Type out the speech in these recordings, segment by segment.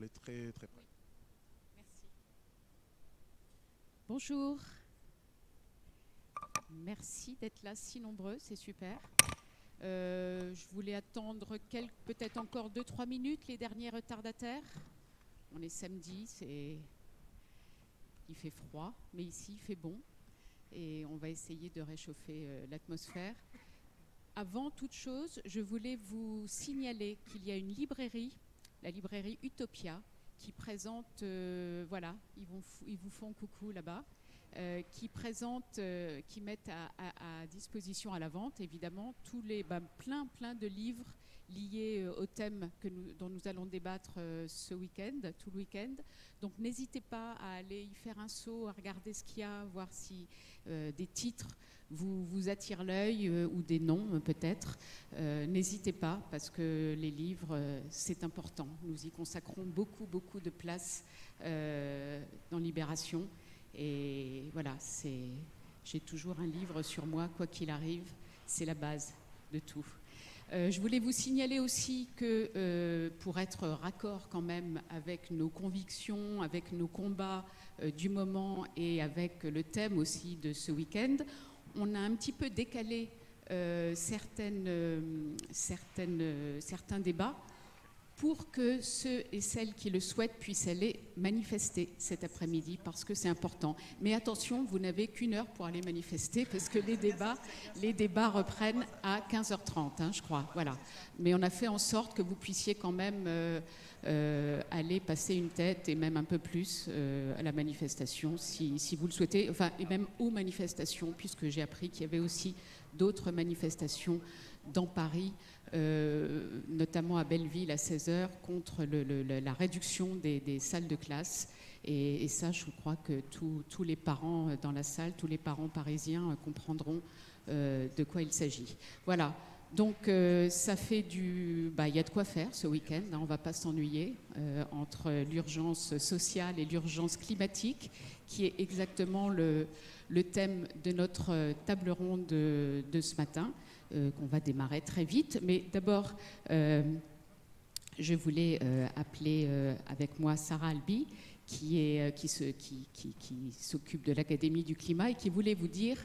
parler très, très près. Merci. Bonjour. Merci d'être là si nombreux, c'est super. Je voulais attendre peut-être encore 2-3 minutes, les derniers retardataires. On est samedi, il fait froid, mais ici il fait bon. Et on va essayer de réchauffer l'atmosphère. Avant toute chose, je voulais vous signaler qu'il y a une librairie, la librairie Utopia, qui présente, voilà, ils vous font coucou là-bas, qui mettent à disposition à la vente, évidemment, plein de livres liés au thème dont nous allons débattre ce week-end, tout le week-end. Donc n'hésitez pas à aller y faire un saut, à regarder ce qu'il y a, voir si des titres vous attirent l'œil ou des noms peut-être. N'hésitez pas, parce que les livres, c'est important. Nous y consacrons beaucoup de place dans Libération. Et voilà, j'ai toujours un livre sur moi, quoi qu'il arrive, c'est la base de tout. Je voulais vous signaler aussi que pour être raccord quand même avec nos convictions, avec nos combats du moment et avec le thème aussi de ce week-end, on a un petit peu décalé certains débats pour que ceux et celles qui le souhaitent puissent aller manifester cet après-midi, parce que c'est important. Mais attention, vous n'avez qu'une heure pour aller manifester, parce que les débats reprennent à 15h30, hein, je crois. Voilà. Mais on a fait en sorte que vous puissiez quand même aller passer une tête, et même un peu plus, à la manifestation, si vous le souhaitez, enfin, et même aux manifestations, puisque j'ai appris qu'il y avait aussi d'autres manifestations dans Paris, notamment à Belleville à 16h, contre la réduction des salles de classe. Et ça, je crois que tous les parents dans la salle, tous les parents parisiens comprendront de quoi il s'agit. Voilà. Donc, ça fait il y a de quoi faire ce week-end, hein, on ne va pas s'ennuyer entre l'urgence sociale et l'urgence climatique, qui est exactement le thème de notre table ronde de ce matin. Qu'on va démarrer très vite. Mais d'abord, je voulais appeler avec moi Sarah Albi, qui s'occupe de l'Académie du climat et qui voulait vous dire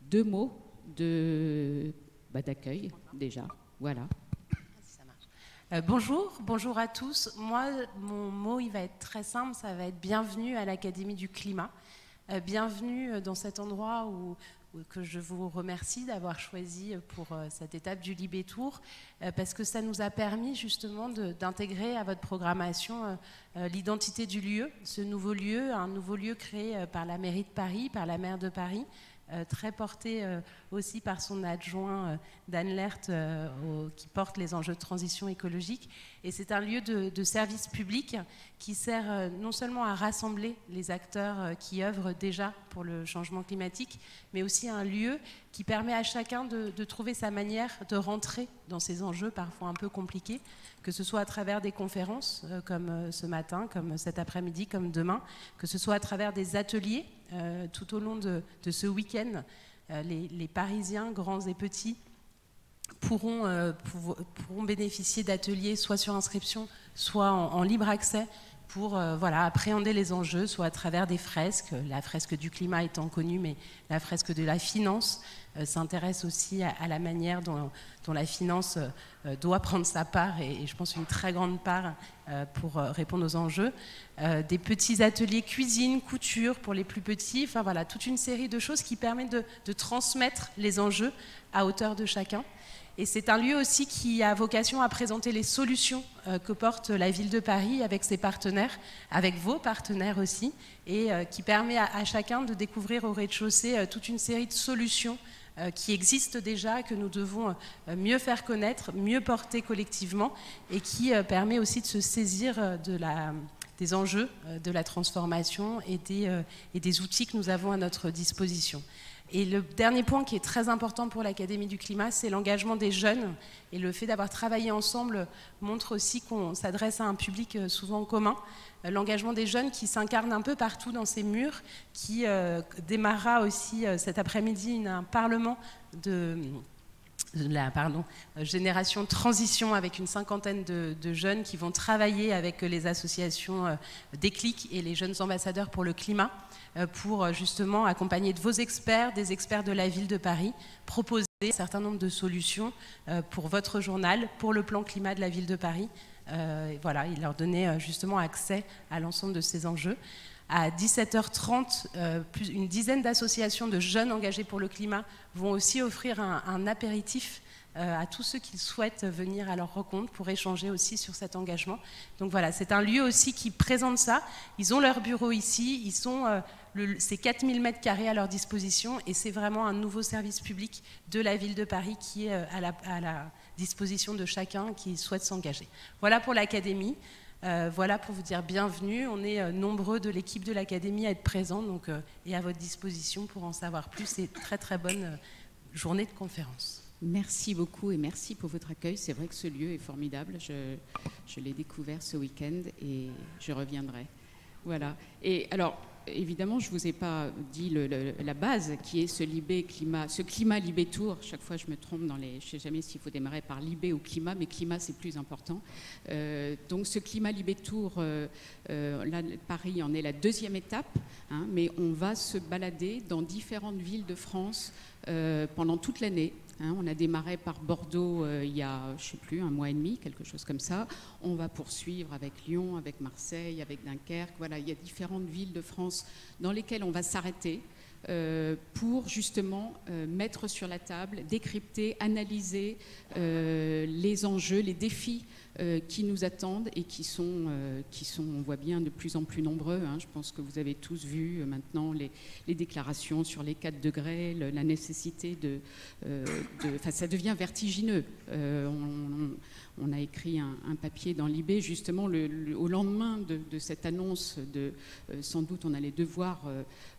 2 mots d'accueil, déjà. Voilà. Ça marche. Bonjour à tous. Moi, mon mot, il va être très simple, ça va être bienvenue à l'Académie du climat. Bienvenue dans cet endroit que je vous remercie d'avoir choisi pour cette étape du Libé Tour, parce que ça nous a permis justement d'intégrer à votre programmation l'identité du lieu, un nouveau lieu créé par la mairie de Paris, par la maire de Paris, très porté aussi par son adjoint Dan Lert, qui porte les enjeux de transition écologique. Et c'est un lieu de service public qui sert non seulement à rassembler les acteurs qui œuvrent déjà pour le changement climatique, mais aussi un lieu qui permet à chacun de trouver sa manière de rentrer dans ces enjeux parfois un peu compliqués, que ce soit à travers des conférences comme ce matin, comme cet après-midi, comme demain, que ce soit à travers des ateliers tout au long de ce week-end. Les Parisiens, grands et petits, pourront bénéficier d'ateliers soit sur inscription, soit en libre accès pour appréhender les enjeux, soit à travers des fresques, la fresque du climat étant connue, mais la fresque de la finance s'intéresse aussi à la manière dont la finance doit prendre sa part, et je pense une très grande part pour répondre aux enjeux. Des petits ateliers cuisine, couture pour les plus petits, enfin voilà, toute une série de choses qui permettent de transmettre les enjeux à hauteur de chacun. Et c'est un lieu aussi qui a vocation à présenter les solutions que porte la ville de Paris avec ses partenaires, avec vos partenaires aussi, et qui permet à chacun de découvrir au rez-de-chaussée toute une série de solutions qui existent déjà, que nous devons mieux faire connaître, mieux porter collectivement, et qui permet aussi de se saisir des enjeux de la transformation et des outils que nous avons à notre disposition. Et le dernier point qui est très important pour l'Académie du climat, c'est l'engagement des jeunes. Et le fait d'avoir travaillé ensemble montre aussi qu'on s'adresse à un public souvent commun. L'engagement des jeunes qui s'incarne un peu partout dans ces murs, qui démarrera aussi cet après-midi un parlement génération transition avec une cinquantaine de jeunes qui vont travailler avec les associations Déclic et les jeunes ambassadeurs pour le climat pour justement accompagner de vos experts, des experts de la ville de Paris, proposer un certain nombre de solutions pour votre journal, pour le plan climat de la ville de Paris. Voilà, et leur donner justement accès à l'ensemble de ces enjeux. À 17h30, une dizaine d'associations de jeunes engagés pour le climat vont aussi offrir un apéritif à tous ceux qui souhaitent venir à leur rencontre pour échanger aussi sur cet engagement. Donc voilà, c'est un lieu aussi qui présente ça. Ils ont leur bureau ici, c'est 4000 m² à leur disposition et c'est vraiment un nouveau service public de la ville de Paris qui est à la disposition de chacun qui souhaite s'engager. Voilà pour l'Académie. Voilà pour vous dire bienvenue. On est nombreux de l'équipe de l'Académie à être présents donc, et à votre disposition pour en savoir plus. Et très très bonne journée de conférence. Merci beaucoup et merci pour votre accueil. C'est vrai que ce lieu est formidable. Je l'ai découvert ce week-end et je reviendrai. Voilà. Et alors, évidemment, je ne vous ai pas dit la base qui est ce climat Libé Tour. Chaque fois, je me trompe dans les... Je ne sais jamais s'il faut démarrer par Libé ou climat, mais climat, c'est plus important. Donc, ce climat Libé Tour, là, Paris en est la deuxième étape, hein, mais on va se balader dans différentes villes de France pendant toute l'année. Hein, on a démarré par Bordeaux il y a, je ne sais plus, un mois et demi, quelque chose comme ça. On va poursuivre avec Lyon, avec Marseille, avec Dunkerque. Voilà, il y a différentes villes de France dans lesquelles on va s'arrêter pour justement mettre sur la table, décrypter, analyser les enjeux, les défis qui nous attendent et qui sont, on voit bien, de plus en plus nombreux. Hein. Je pense que vous avez tous vu maintenant les déclarations sur les 4 degrés, la nécessité enfin, ça devient vertigineux. On a écrit un papier dans Libé, justement, au lendemain de cette annonce sans doute on allait devoir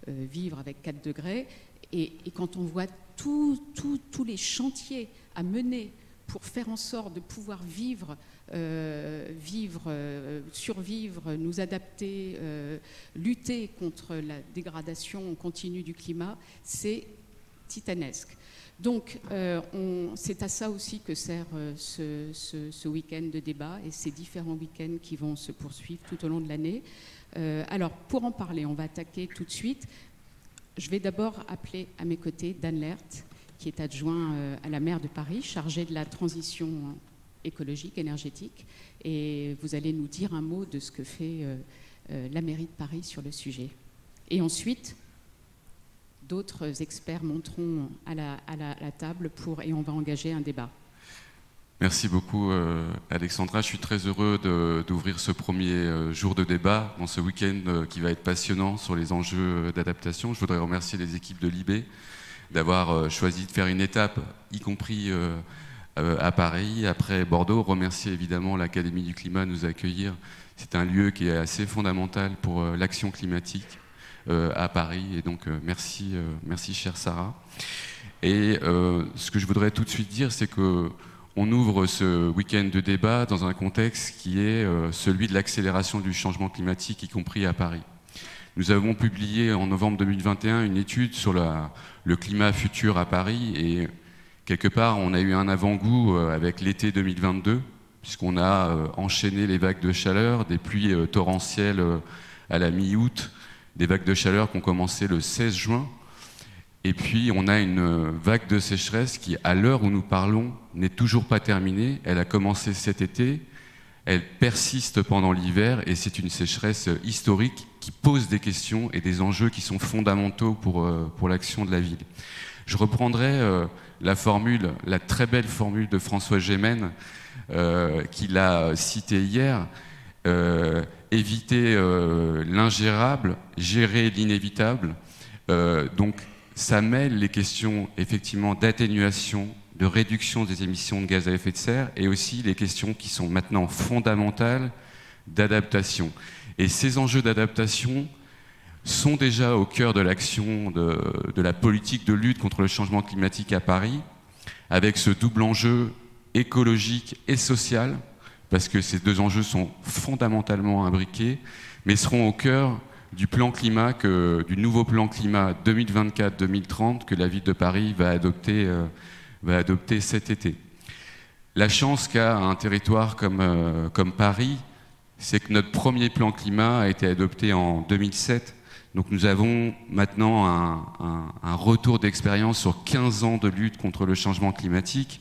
vivre avec 4 degrés. Et quand on voit tous les chantiers à mener pour faire en sorte de pouvoir survivre, nous adapter, lutter contre la dégradation continue du climat, c'est titanesque. Donc, c'est à ça aussi que sert ce week-end de débat et ces différents week-ends qui vont se poursuivre tout au long de l'année. Alors, pour en parler, on va attaquer tout de suite. Je vais d'abord appeler à mes côtés Dan Lert, qui est adjoint à la maire de Paris, chargé de la transition écologique, énergétique. Et vous allez nous dire un mot de ce que fait la mairie de Paris sur le sujet. Et ensuite, d'autres experts monteront à la table et on va engager un débat. Merci beaucoup Alexandra. Je suis très heureux d'ouvrir ce premier jour de débat dans ce week-end qui va être passionnant sur les enjeux d'adaptation. Je voudrais remercier les équipes de Libé d'avoir choisi de faire une étape, y compris à Paris, après Bordeaux. Remercier évidemment l'Académie du climat de nous accueillir. C'est un lieu qui est assez fondamental pour l'action climatique à Paris. Et donc merci chère Sarah. Et ce que je voudrais tout de suite dire, c'est que on ouvre ce week-end de débat dans un contexte qui est celui de l'accélération du changement climatique, y compris à Paris. Nous avons publié en novembre 2021 une étude sur le climat futur à Paris et quelque part on a eu un avant-goût avec l'été 2022 puisqu'on a enchaîné les vagues de chaleur, des pluies torrentielles à la mi-août, des vagues de chaleur qui ont commencé le 16 juin. Et puis, on a une vague de sécheresse qui, à l'heure où nous parlons, n'est toujours pas terminée. Elle a commencé cet été, elle persiste pendant l'hiver et c'est une sécheresse historique qui pose des questions et des enjeux qui sont fondamentaux pour l'action de la ville. Je reprendrai la très belle formule de François Gémen qu'il a citée hier, éviter l'ingérable, gérer l'inévitable. Donc, ça mêle les questions effectivement d'atténuation, de réduction des émissions de gaz à effet de serre et aussi les questions qui sont maintenant fondamentales d'adaptation. Et ces enjeux d'adaptation sont déjà au cœur de l'action de la politique de lutte contre le changement climatique à Paris, avec ce double enjeu écologique et social, parce que ces deux enjeux sont fondamentalement imbriqués, mais seront au cœur du plan climat, du nouveau plan climat 2024-2030 que la ville de Paris va adopter va adopter cet été. La chance qu'a un territoire comme Paris, c'est que notre premier plan climat a été adopté en 2007. Donc nous avons maintenant un retour d'expérience sur 15 ans de lutte contre le changement climatique.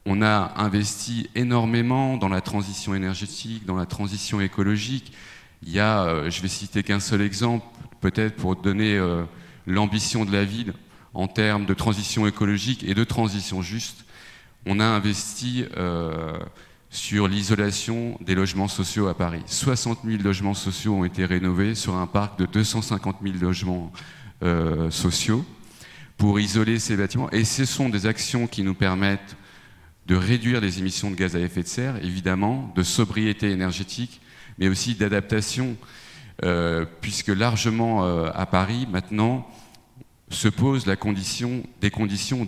On a investi énormément dans la transition énergétique, dans la transition écologique. Il y a, je vais citer qu'un seul exemple, peut-être pour donner l'ambition de la ville en termes de transition écologique et de transition juste. On a investi sur l'isolation des logements sociaux à Paris. 60 000 logements sociaux ont été rénovés sur un parc de 250 000 logements sociaux pour isoler ces bâtiments. Et ce sont des actions qui nous permettent de réduire les émissions de gaz à effet de serre, évidemment, de sobriété énergétique, mais aussi d'adaptation, puisque largement à Paris, maintenant, se pose des conditions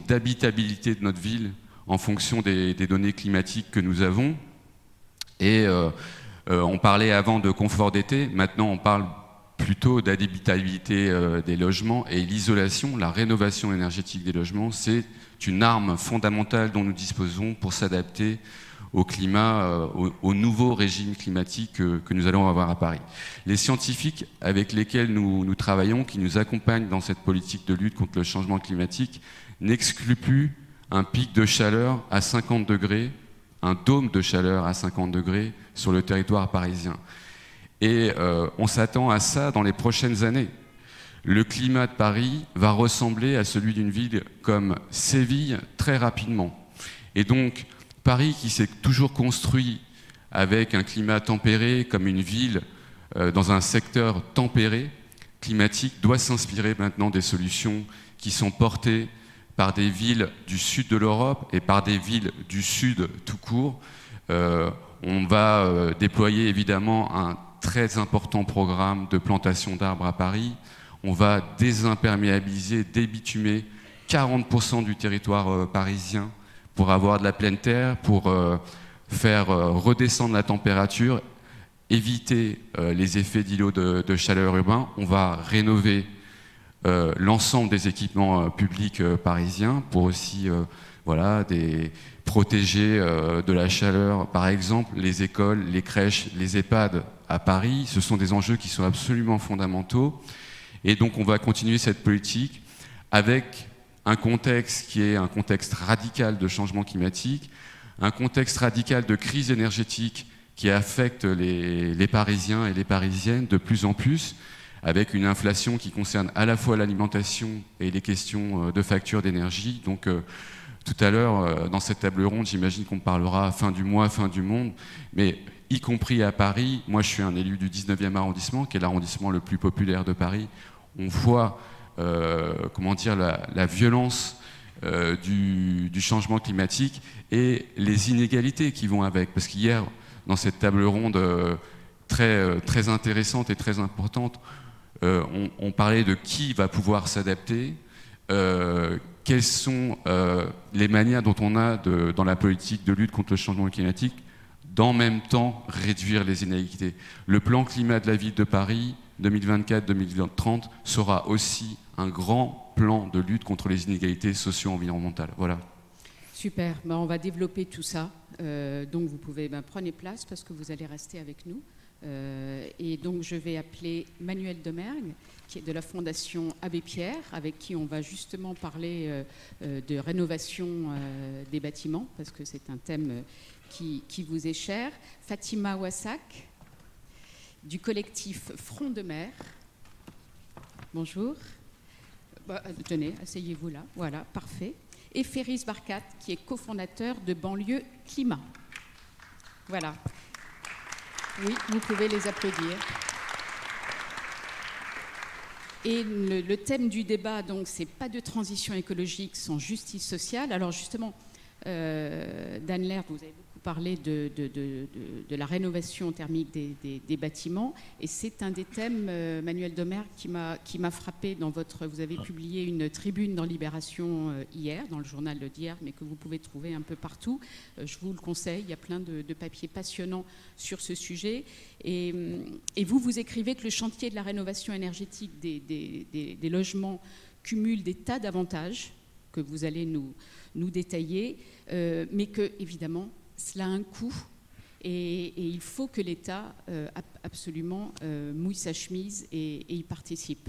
d'habitabilité de notre ville en fonction des données climatiques que nous avons. Et on parlait avant de confort d'été, maintenant on parle plutôt d'habitabilité des logements, et l'isolation, la rénovation énergétique des logements, c'est une arme fondamentale dont nous disposons pour s'adapter au climat, au nouveau régime climatique que nous allons avoir à Paris. Les scientifiques avec lesquels nous travaillons, qui nous accompagnent dans cette politique de lutte contre le changement climatique, n'excluent plus un pic de chaleur à 50 degrés, un dôme de chaleur à 50 degrés sur le territoire parisien. Et on s'attend à ça dans les prochaines années. Le climat de Paris va ressembler à celui d'une ville comme Séville très rapidement. Et donc, Paris, qui s'est toujours construit avec un climat tempéré, comme une ville dans un secteur tempéré, climatique, doit s'inspirer maintenant des solutions qui sont portées par des villes du sud de l'Europe et par des villes du sud tout court. On va déployer évidemment un très important programme de plantation d'arbres à Paris. On va désimperméabiliser, débitumer 40% du territoire parisien pour avoir de la pleine terre, pour faire redescendre la température, éviter les effets d'îlots de chaleur urbains. On va rénover l'ensemble des équipements publics parisiens pour aussi protéger de la chaleur. Par exemple, les écoles, les crèches, les EHPAD à Paris, ce sont des enjeux qui sont absolument fondamentaux. Et donc on va continuer cette politique avec un contexte qui est un contexte radical de changement climatique, un contexte radical de crise énergétique qui affecte les Parisiens et les Parisiennes de plus en plus, avec une inflation qui concerne à la fois l'alimentation et les questions de facture d'énergie. Donc tout à l'heure, dans cette table ronde, j'imagine qu'on parlera fin du mois, fin du monde, mais y compris à Paris. Moi, je suis un élu du 19e arrondissement, qui est l'arrondissement le plus populaire de Paris. On voit la violence du changement climatique et les inégalités qui vont avec. Parce qu'hier, dans cette table ronde très intéressante et très importante, on parlait de qui va pouvoir s'adapter, quelles sont les manières dont on a dans la politique de lutte contre le changement climatique d'en même temps réduire les inégalités. Le plan climat de la ville de Paris 2024-2030 sera aussi un grand plan de lutte contre les inégalités socio-environnementales. Voilà. Super, on va développer tout ça. Donc vous pouvez prenez place parce que vous allez rester avec nous. Et donc je vais appeler Manuel Demergue, qui est de la Fondation Abbé Pierre, avec qui on va justement parler de rénovation des bâtiments, parce que c'est un thème qui vous est cher. Fatima Wassak, du collectif Front de Mer. Bonjour. Tenez, asseyez-vous là. Voilà, parfait. Et Ferris Barkat, qui est cofondateur de Banlieue Climat. Voilà. Oui, vous pouvez les applaudir. Et le thème du débat, donc, c'est pas de transition écologique sans justice sociale. Alors justement, Dan Laird, vous avez beaucoup parlé de la rénovation thermique des bâtiments, et c'est un des thèmes, Manuel Demergue, qui m'a frappé dans vous avez publié une tribune dans Libération hier, dans le journal d'hier, mais que vous pouvez trouver un peu partout. Je vous le conseille, il y a plein de papiers passionnants sur ce sujet. Et vous écrivez que le chantier de la rénovation énergétique des logements cumule des tas d'avantages, que vous allez nous détailler, mais que, évidemment, cela a un coût et il faut que l'État absolument mouille sa chemise et y participe.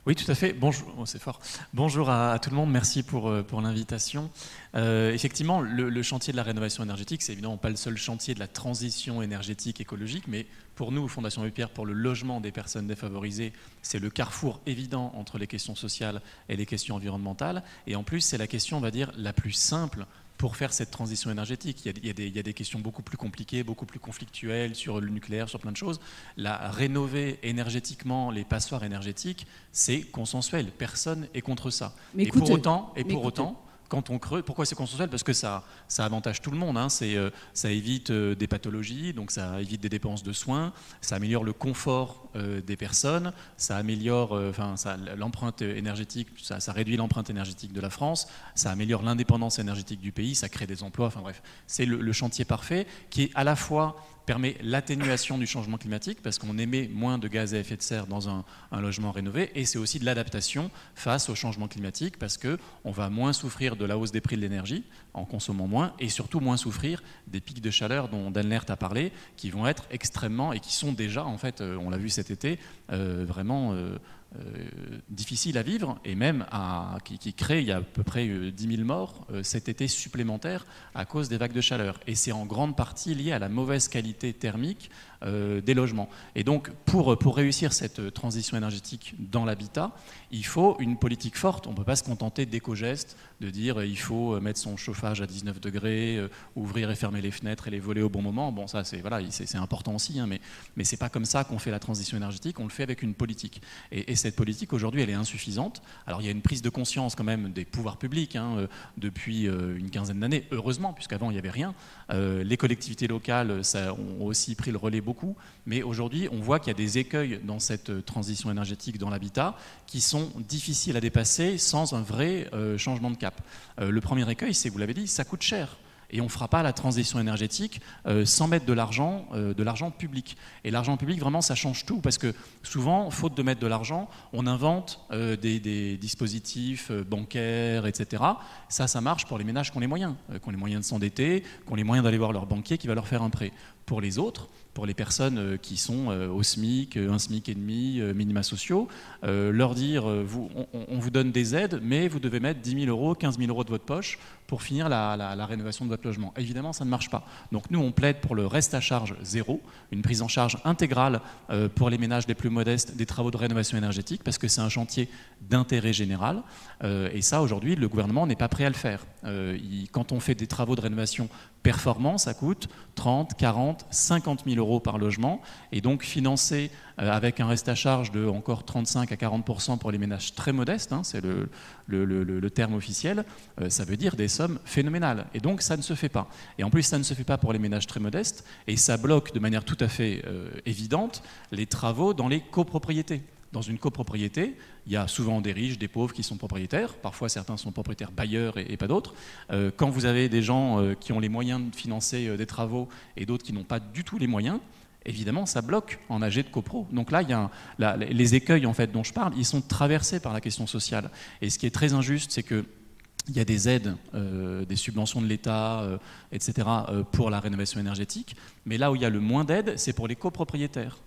Oui, tout à fait. Bonjour, c'est fort. Bonjour à tout le monde, merci pour l'invitation. Effectivement, le chantier de la rénovation énergétique, c'est évidemment pas le seul chantier de la transition énergétique écologique, mais pour nous, Fondation Abbé Pierre, pour le logement des personnes défavorisées, c'est le carrefour évident entre les questions sociales et les questions environnementales. Et en plus, c'est la question, on va dire, la plus simple pour faire cette transition énergétique. Il y a des questions beaucoup plus compliquées, beaucoup plus conflictuelles sur le nucléaire, sur plein de choses. Rénover énergétiquement les passoires énergétiques, c'est consensuel. Personne n'est contre ça. Mais pour autant, quand on creuse, pourquoi c'est consensuel? Parce que ça avantage tout le monde. Hein. Ça évite des pathologies, donc ça évite des dépenses de soins, ça améliore le confort des personnes, ça améliore l'empreinte énergétique, ça réduit l'empreinte énergétique de la France, ça améliore l'indépendance énergétique du pays, ça crée des emplois. Enfin bref, c'est le chantier parfait qui est à la fois permet l'atténuation du changement climatique parce qu'on émet moins de gaz à effet de serre dans un logement rénové, et c'est aussi de l'adaptation face au changement climatique parce qu'on va moins souffrir de la hausse des prix de l'énergie en consommant moins, et surtout moins souffrir des pics de chaleur dont Dan Lert a parlé, qui vont être extrêmement, et qui sont déjà, en fait, on l'a vu cet été, vraiment difficile à vivre, et même qui crée, il y a à peu près 10 000 morts cet été supplémentaires à cause des vagues de chaleur. Et c'est en grande partie lié à la mauvaise qualité thermique des logements. Et donc, pour réussir cette transition énergétique dans l'habitat, il faut une politique forte. On ne peut pas se contenter d'éco-gestes, de dire il faut mettre son chauffage à 19 degrés, ouvrir et fermer les fenêtres et les volets au bon moment. Bon, ça, c'est important aussi, hein, mais ce n'est pas comme ça qu'on fait la transition énergétique, on le fait avec une politique. Et cette politique, aujourd'hui, elle est insuffisante. Alors, il y a une prise de conscience quand même des pouvoirs publics depuis une quinzaine d'années, heureusement, puisqu'avant, il n'y avait rien. Les collectivités locales ont aussi pris le relais beaucoup, mais aujourd'hui, on voit qu'il y a des écueils dans cette transition énergétique dans l'habitat qui sont difficiles à dépasser sans un vrai changement de cap. Le premier écueil, c'est, vous l'avez dit, ça coûte cher. Et on ne fera pas la transition énergétique sans mettre de l'argent public. Et l'argent public, vraiment, ça change tout. Parce que souvent, faute de mettre de l'argent, on invente des dispositifs bancaires, etc. Ça marche pour les ménages qui ont les moyens de s'endetter, qui ont les moyens d'aller voir leur banquier qui va leur faire un prêt. Pour les autres, pour les personnes qui sont au SMIC, un SMIC et demi, minima sociaux, leur dire on vous donne des aides, mais vous devez mettre 10 000 euros, 15 000 euros de votre poche pour finir la rénovation de votre logement. Évidemment, ça ne marche pas. Donc nous, on plaide pour le reste à charge zéro, une prise en charge intégrale pour les ménages les plus modestes des travaux de rénovation énergétique, parce que c'est un chantier d'intérêt général. Et ça, aujourd'hui, le gouvernement n'est pas prêt à le faire. Quand on fait des travaux de rénovation performants, ça coûte 30, 40, 50 000 euros par logement, et donc financé avec un reste à charge de encore 35 à 40% pour les ménages très modestes, hein, c'est le terme officiel, ça veut dire des sommes phénoménales. Et donc ça ne se fait pas. Et en plus, ça ne se fait pas pour les ménages très modestes, et ça bloque de manière tout à fait évidente les travaux dans les copropriétés. Dans une copropriété, il y a souvent des riches, des pauvres qui sont propriétaires. Parfois, certains sont propriétaires bailleurs et pas d'autres. Quand vous avez des gens qui ont les moyens de financer des travaux et d'autres qui n'ont pas du tout les moyens, évidemment, ça bloque en AG de copro. Donc là, il y a les écueils en fait, dont je parle, ils sont traversés par la question sociale. Et ce qui est très injuste, c'est que il y a des aides, des subventions de l'État, etc. Pour la rénovation énergétique. Mais là où il y a le moins d'aides, c'est pour les copropriétaires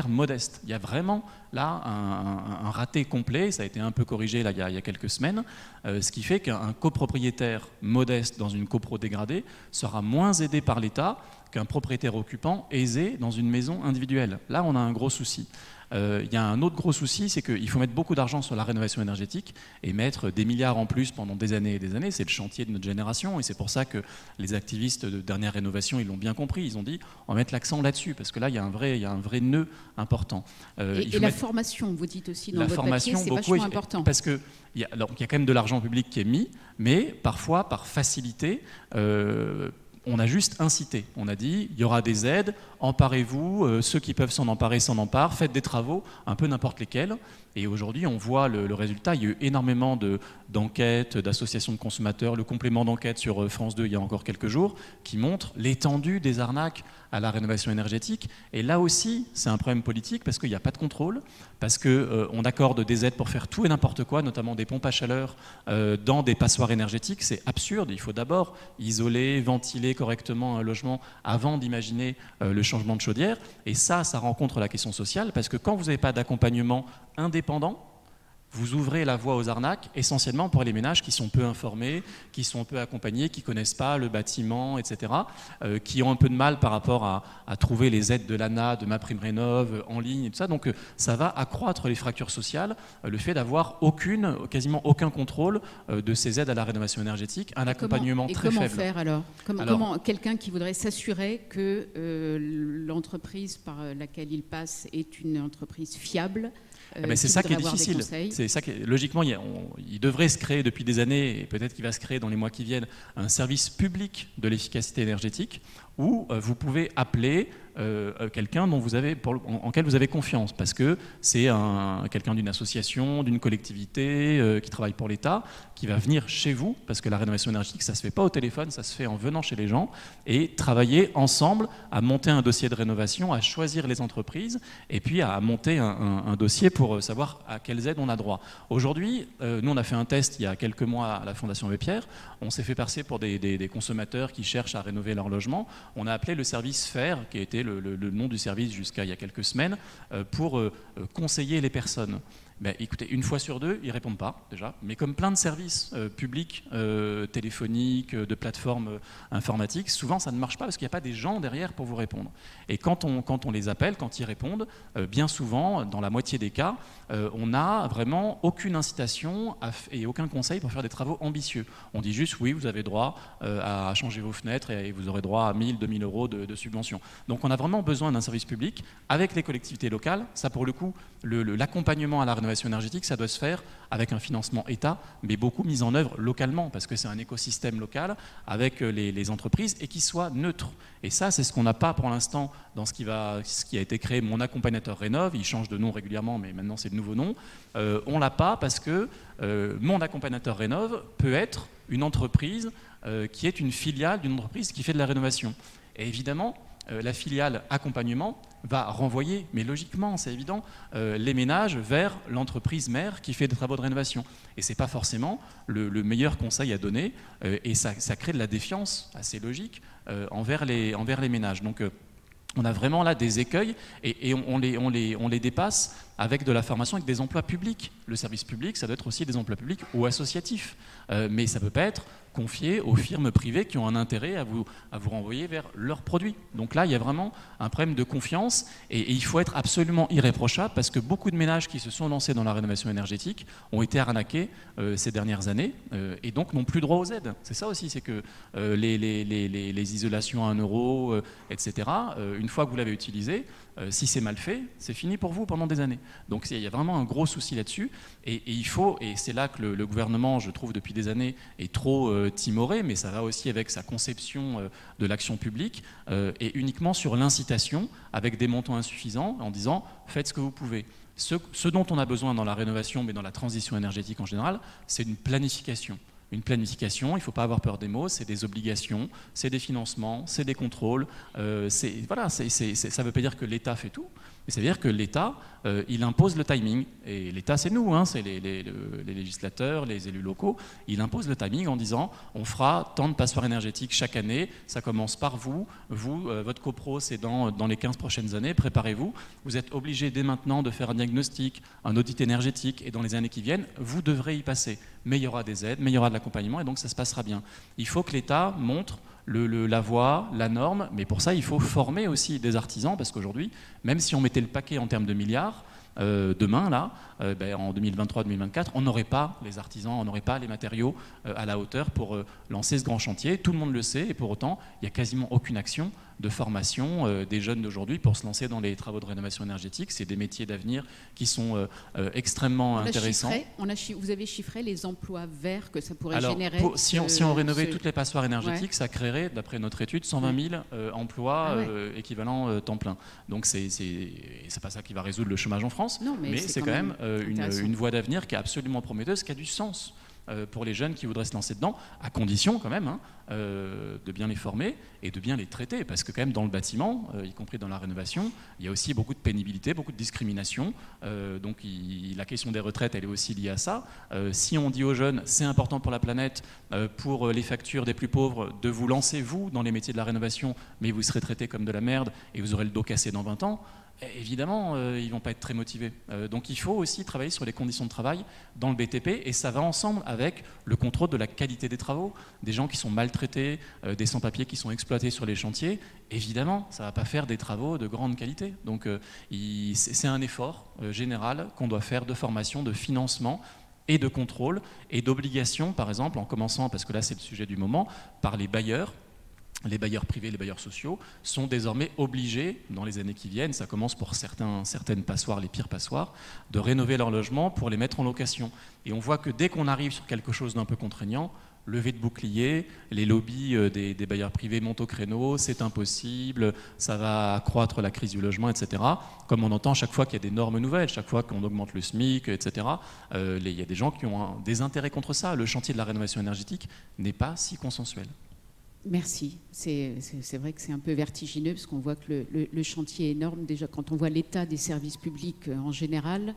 modestes. Il y a vraiment là un raté complet. Ça a été un peu corrigé là, il y a quelques semaines. Ce qui fait qu'un copropriétaire modeste dans une copro dégradée sera moins aidé par l'État qu'un propriétaire occupant aisé dans une maison individuelle. Là, on a un gros souci. Il y a un autre gros souci, c'est qu'il faut mettre beaucoup d'argent sur la rénovation énergétique et mettre des milliards en plus pendant des années et des années. C'est le chantier de notre génération, et c'est pour ça que les activistes de dernière rénovation, ils l'ont bien compris. Ils ont dit, on va mettre l'accent là-dessus, parce que là, il y a un vrai nœud important. Et la formation, vous dites aussi dans votre papier, c'est vachement important. Parce que il y a quand même de l'argent public qui est mis, mais parfois, par facilité, on a juste incité. On a dit, il y aura des aides, emparez-vous, ceux qui peuvent s'en emparer s'en emparent, faites des travaux, un peu n'importe lesquels. Et aujourd'hui, on voit le résultat. Il y a eu énormément d'enquêtes, d'associations de consommateurs, le complément d'enquête sur France 2 il y a encore quelques jours, qui montre l'étendue des arnaques à la rénovation énergétique. Et là aussi, c'est un problème politique parce qu'il n'y a pas de contrôle, parce qu'on accorde des aides pour faire tout et n'importe quoi, notamment des pompes à chaleur dans des passoires énergétiques. C'est absurde. Il faut d'abord isoler, ventiler correctement un logement avant d'imaginer le changement de chaudière. Et ça rencontre la question sociale, parce que quand vous n'avez pas d'accompagnement indépendant, vous ouvrez la voie aux arnaques, essentiellement pour les ménages qui sont peu informés, qui sont peu accompagnés, qui ne connaissent pas le bâtiment, etc., qui ont un peu de mal par rapport à trouver les aides de l'ANA, de MaPrimeRénov' en ligne et tout ça. Donc ça va accroître les fractures sociales, le fait d'avoir quasiment aucun contrôle de ces aides à la rénovation énergétique, un accompagnement très faible. Et comment faire alors, comment quelqu'un qui voudrait s'assurer que l'entreprise par laquelle il passe est une entreprise fiable? C'est ça qui est difficile. C'est ça logiquement, il devrait se créer depuis des années, et peut-être qu'il va se créer dans les mois qui viennent, un service public de l'efficacité énergétique où vous pouvez appeler quelqu'un en quel vous avez confiance, parce que c'est quelqu'un d'une association, d'une collectivité qui travaille pour l'État, qui va venir chez vous, parce que la rénovation énergétique, ça ne se fait pas au téléphone, ça se fait en venant chez les gens, et travailler ensemble à monter un dossier de rénovation, à choisir les entreprises, et puis à monter un dossier pour savoir à quelles aides on a droit. Aujourd'hui, nous on a fait un test il y a quelques mois à la Fondation Abbé Pierre, on s'est fait passer pour des consommateurs qui cherchent à rénover leur logement, on a appelé le service FAIR, qui était le nom du service jusqu'à il y a quelques semaines, pour conseiller les personnes. Écoutez, une fois sur deux, ils ne répondent pas déjà, mais comme plein de services publics, téléphoniques, de plateformes informatiques, souvent ça ne marche pas parce qu'il n'y a pas des gens derrière pour vous répondre. Et quand on les appelle, quand ils répondent, bien souvent, dans la moitié des cas, on n'a vraiment aucune incitation et aucun conseil pour faire des travaux ambitieux. On dit juste, oui, vous avez droit à changer vos fenêtres et vous aurez droit à 1000, 2000 euros de subvention. Donc on a vraiment besoin d'un service public avec les collectivités locales. Ça, pour le coup, l'accompagnement à la rénovation énergétique, ça doit se faire avec un financement État, mais beaucoup mis en œuvre localement, parce que c'est un écosystème local avec les entreprises et qui soit neutre. Et ça, c'est ce qu'on n'a pas pour l'instant dans ce qui a été créé, Mon Accompagnateur Rénov'. Il change de nom régulièrement, mais maintenant c'est le nouveau nom. On l'a pas parce que Mon Accompagnateur Rénov' peut être une entreprise qui est une filiale d'une entreprise qui fait de la rénovation. Et évidemment, la filiale accompagnement va renvoyer, mais logiquement, c'est évident, les ménages vers l'entreprise mère qui fait des travaux de rénovation. Et ce n'est pas forcément le meilleur conseil à donner, et ça crée de la défiance assez logique envers les ménages. Donc on a vraiment là des écueils, et on les dépasse avec de la formation, avec des emplois publics. Le service public, ça doit être aussi des emplois publics ou associatifs, mais ça ne peut pas être confié aux firmes privées qui ont un intérêt à vous renvoyer vers leurs produits. Donc là, il y a vraiment un problème de confiance, et il faut être absolument irréprochable, parce que beaucoup de ménages qui se sont lancés dans la rénovation énergétique ont été arnaqués ces dernières années, et donc n'ont plus droit aux aides. C'est ça aussi, c'est que les isolations à 1 euro, etc., une fois que vous l'avez utilisé, si c'est mal fait, c'est fini pour vous pendant des années. Donc il y a vraiment un gros souci là-dessus, et il faut, et c'est là que le gouvernement, je trouve, depuis des années, est trop timoré, mais ça va aussi avec sa conception de l'action publique, et uniquement sur l'incitation, avec des montants insuffisants, en disant « faites ce que vous pouvez ». Ce dont on a besoin dans la rénovation, mais dans la transition énergétique en général, c'est une planification. Une planification, il ne faut pas avoir peur des mots, c'est des obligations, c'est des financements, c'est des contrôles. Ça ne veut pas dire que l'État fait tout, mais ça veut dire que l'État, il impose le timing. Et l'État, c'est nous, hein, c'est les législateurs, les élus locaux. Il impose le timing en disant on fera tant de passoires énergétiques chaque année, ça commence par vous, votre copro, c'est dans les 15 prochaines années, préparez-vous. Vous êtes obligé dès maintenant de faire un diagnostic, un audit énergétique, et dans les années qui viennent, vous devrez y passer. Mais il y aura des aides, mais il y aura de l'accompagnement, et donc ça se passera bien. Il faut que l'État montre la voie, la norme, mais pour ça, il faut former aussi des artisans, parce qu'aujourd'hui, même si on mettait le paquet en termes de milliards, demain, là, en 2023-2024, on n'aurait pas les artisans, on n'aurait pas les matériaux à la hauteur pour lancer ce grand chantier. Tout le monde le sait, et pour autant, il n'y a quasiment aucune action de formation des jeunes d'aujourd'hui pour se lancer dans les travaux de rénovation énergétique. C'est des métiers d'avenir qui sont extrêmement intéressants. Vous avez chiffré les emplois verts que ça pourrait générer. Si on rénovait toutes les passoires énergétiques, ça créerait, d'après notre étude, 120 000 emplois équivalents temps plein. Donc c'est pas ça qui va résoudre le chômage en France, non, mais c'est quand même une voie d'avenir qui est absolument prometteuse, qui a du sens pour les jeunes qui voudraient se lancer dedans, à condition quand même de bien les former et de bien les traiter, parce que quand même dans le bâtiment, y compris dans la rénovation, il y a aussi beaucoup de pénibilité, beaucoup de discrimination, donc la question des retraites, elle est aussi liée à ça. Si on dit aux jeunes, c'est important pour la planète, pour les factures des plus pauvres, de vous lancer, vous, dans les métiers de la rénovation, mais vous serez traités comme de la merde et vous aurez le dos cassé dans 20 ans, évidemment, ils ne vont pas être très motivés. Donc il faut aussi travailler sur les conditions de travail dans le BTP, et ça va ensemble avec le contrôle de la qualité des travaux. Des gens qui sont maltraités, des sans-papiers qui sont exploités sur les chantiers, évidemment, ça ne va pas faire des travaux de grande qualité. Donc c'est un effort général qu'on doit faire de formation, de financement et de contrôle, et d'obligation, par exemple, en commençant, parce que là c'est le sujet du moment, par les bailleurs. Les bailleurs privés, les bailleurs sociaux sont désormais obligés, dans les années qui viennent, ça commence pour certaines passoires, les pires passoires, de rénover leurs logements pour les mettre en location. Et on voit que dès qu'on arrive sur quelque chose d'un peu contraignant, levée de bouclier, les lobbies des bailleurs privés montent au créneau, c'est impossible, ça va accroître la crise du logement, etc. Comme on entend chaque fois qu'il y a des normes nouvelles, chaque fois qu'on augmente le SMIC, etc. Il y a des gens qui ont des intérêts contre ça. Le chantier de la rénovation énergétique n'est pas si consensuel. Merci. C'est vrai que c'est un peu vertigineux parce qu'on voit que le chantier est énorme. Déjà, quand on voit l'état des services publics en général,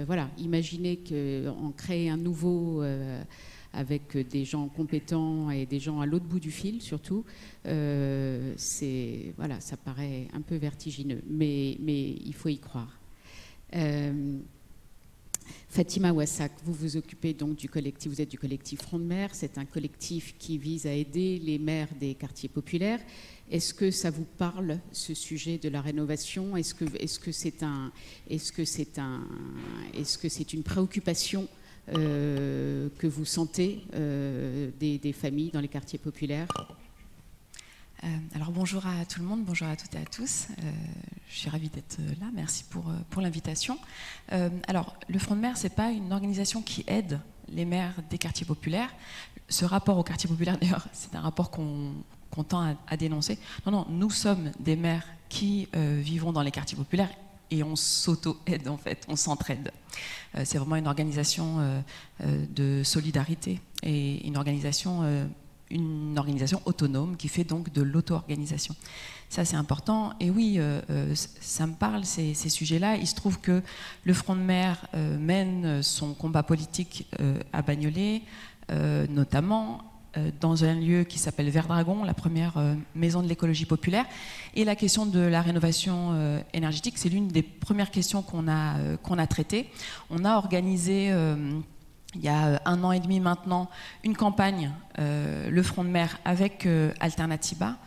voilà, imaginez qu'on crée un nouveau avec des gens compétents et des gens à l'autre bout du fil, surtout. Voilà, ça paraît un peu vertigineux, mais il faut y croire. Fatima Ouassak, vous vous occupez donc du collectif, vous êtes du collectif Front de Mer, c'est un collectif qui vise à aider les maires des quartiers populaires. Est-ce que ça vous parle, ce sujet de la rénovation? Est-ce que c'est une préoccupation que vous sentez des familles dans les quartiers populaires? Alors bonjour à tout le monde, bonjour à toutes et à tous. Je suis ravie d'être là, merci pour l'invitation. Alors le Front de Mer, ce n'est pas une organisation qui aide les maires des quartiers populaires. Ce rapport aux quartiers populaires, d'ailleurs, c'est un rapport qu'on tend à dénoncer. Non, nous sommes des maires qui vivons dans les quartiers populaires et on s'auto-aide en fait, on s'entraide. C'est vraiment une organisation de solidarité et une organisation autonome qui fait donc de l'auto-organisation. Ça, c'est important. Et oui, ça me parle, ces sujets-là. Il se trouve que le Front de Mer mène son combat politique à Bagnolet, notamment dans un lieu qui s'appelle Vert-Dragon, la première maison de l'écologie populaire. Et la question de la rénovation énergétique, c'est l'une des premières questions qu'on a traitées. On a organisé il y a 1 an et demi maintenant, une campagne, le Front de Mer avec Alternatiba.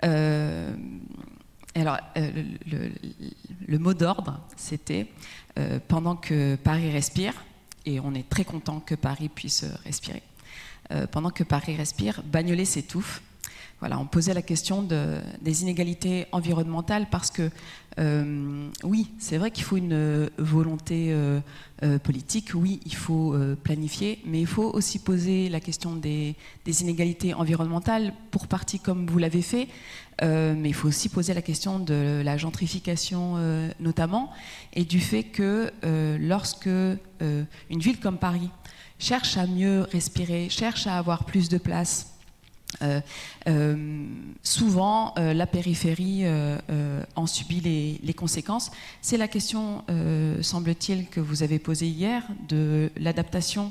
Alors, le mot d'ordre, c'était pendant que Paris respire, et on est très content que Paris puisse respirer. Pendant que Paris respire, Bagnolet s'étouffe. Voilà, on posait la question des inégalités environnementales parce que, oui, c'est vrai qu'il faut une volonté politique, oui, il faut planifier, mais il faut aussi poser la question des inégalités environnementales, pour partie comme vous l'avez fait, mais il faut aussi poser la question de la gentrification notamment, et du fait que lorsque une ville comme Paris cherche à mieux respirer, cherche à avoir plus de place, souvent la périphérie en subit les conséquences. C'est la question, semble-t-il, que vous avez posée hier, de l'adaptation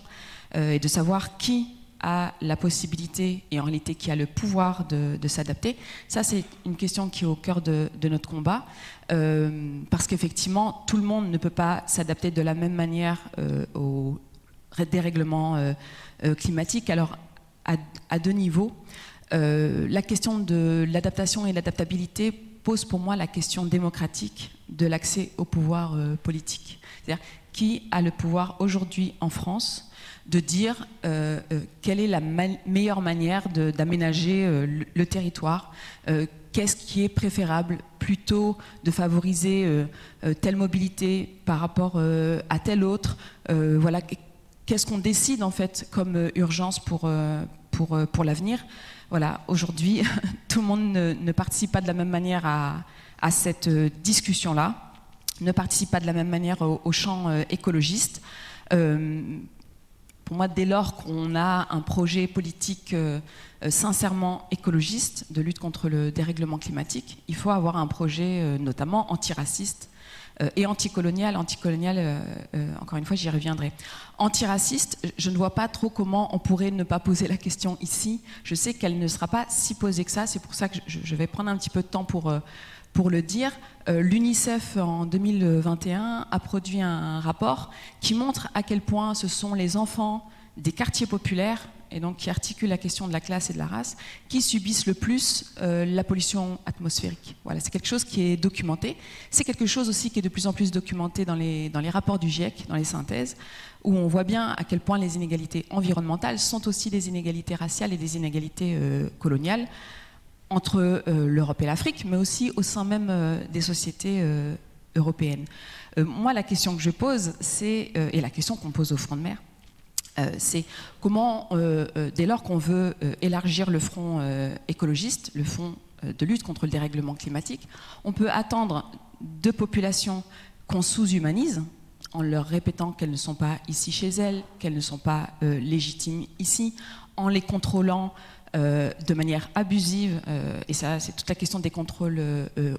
et de savoir qui a la possibilité et en réalité qui a le pouvoir de s'adapter. Ça, c'est une question qui est au cœur de notre combat, parce qu'effectivement, tout le monde ne peut pas s'adapter de la même manière au dérèglement climatique. Alors, à 2 niveaux. La question de l'adaptation et l'adaptabilité pose pour moi la question démocratique de l'accès au pouvoir politique. C'est-à-dire, qui a le pouvoir aujourd'hui en France de dire quelle est la meilleure manière d'aménager le territoire, qu'est-ce qui est préférable, plutôt de favoriser telle mobilité par rapport à telle autre, voilà, qu'est-ce qu'on décide en fait comme urgence pour l'avenir. Voilà, aujourd'hui, tout le monde ne participe pas de la même manière à cette discussion-là, ne participe pas de la même manière au champ écologiste. Pour moi, dès lors qu'on a un projet politique sincèrement écologiste de lutte contre le dérèglement climatique, il faut avoir un projet notamment antiraciste et anticolonial. Anticolonial, encore une fois, j'y reviendrai. Antiraciste, je ne vois pas trop comment on pourrait ne pas poser la question ici. Je sais qu'elle ne sera pas si posée que ça, c'est pour ça que je vais prendre un petit peu de temps pour le dire. L'UNICEF, en 2021, a produit un rapport qui montre à quel point ce sont les enfants des quartiers populaires, et donc qui articulent la question de la classe et de la race, qui subissent le plus la pollution atmosphérique. Voilà, c'est quelque chose qui est documenté. C'est quelque chose aussi qui est de plus en plus documenté dans les rapports du GIEC, dans les synthèses, où on voit bien à quel point les inégalités environnementales sont aussi des inégalités raciales et des inégalités coloniales, entre l'Europe et l'Afrique, mais aussi au sein même des sociétés européennes. Moi, la question que je pose, c'est, et la question qu'on pose au Front de Mer, c'est comment, dès lors qu'on veut élargir le front écologiste, le front de lutte contre le dérèglement climatique, on peut attendre de populations qu'on sous-humanise, en leur répétant qu'elles ne sont pas ici chez elles, qu'elles ne sont pas légitimes ici, en les contrôlant de manière abusive, et ça c'est toute la question des contrôles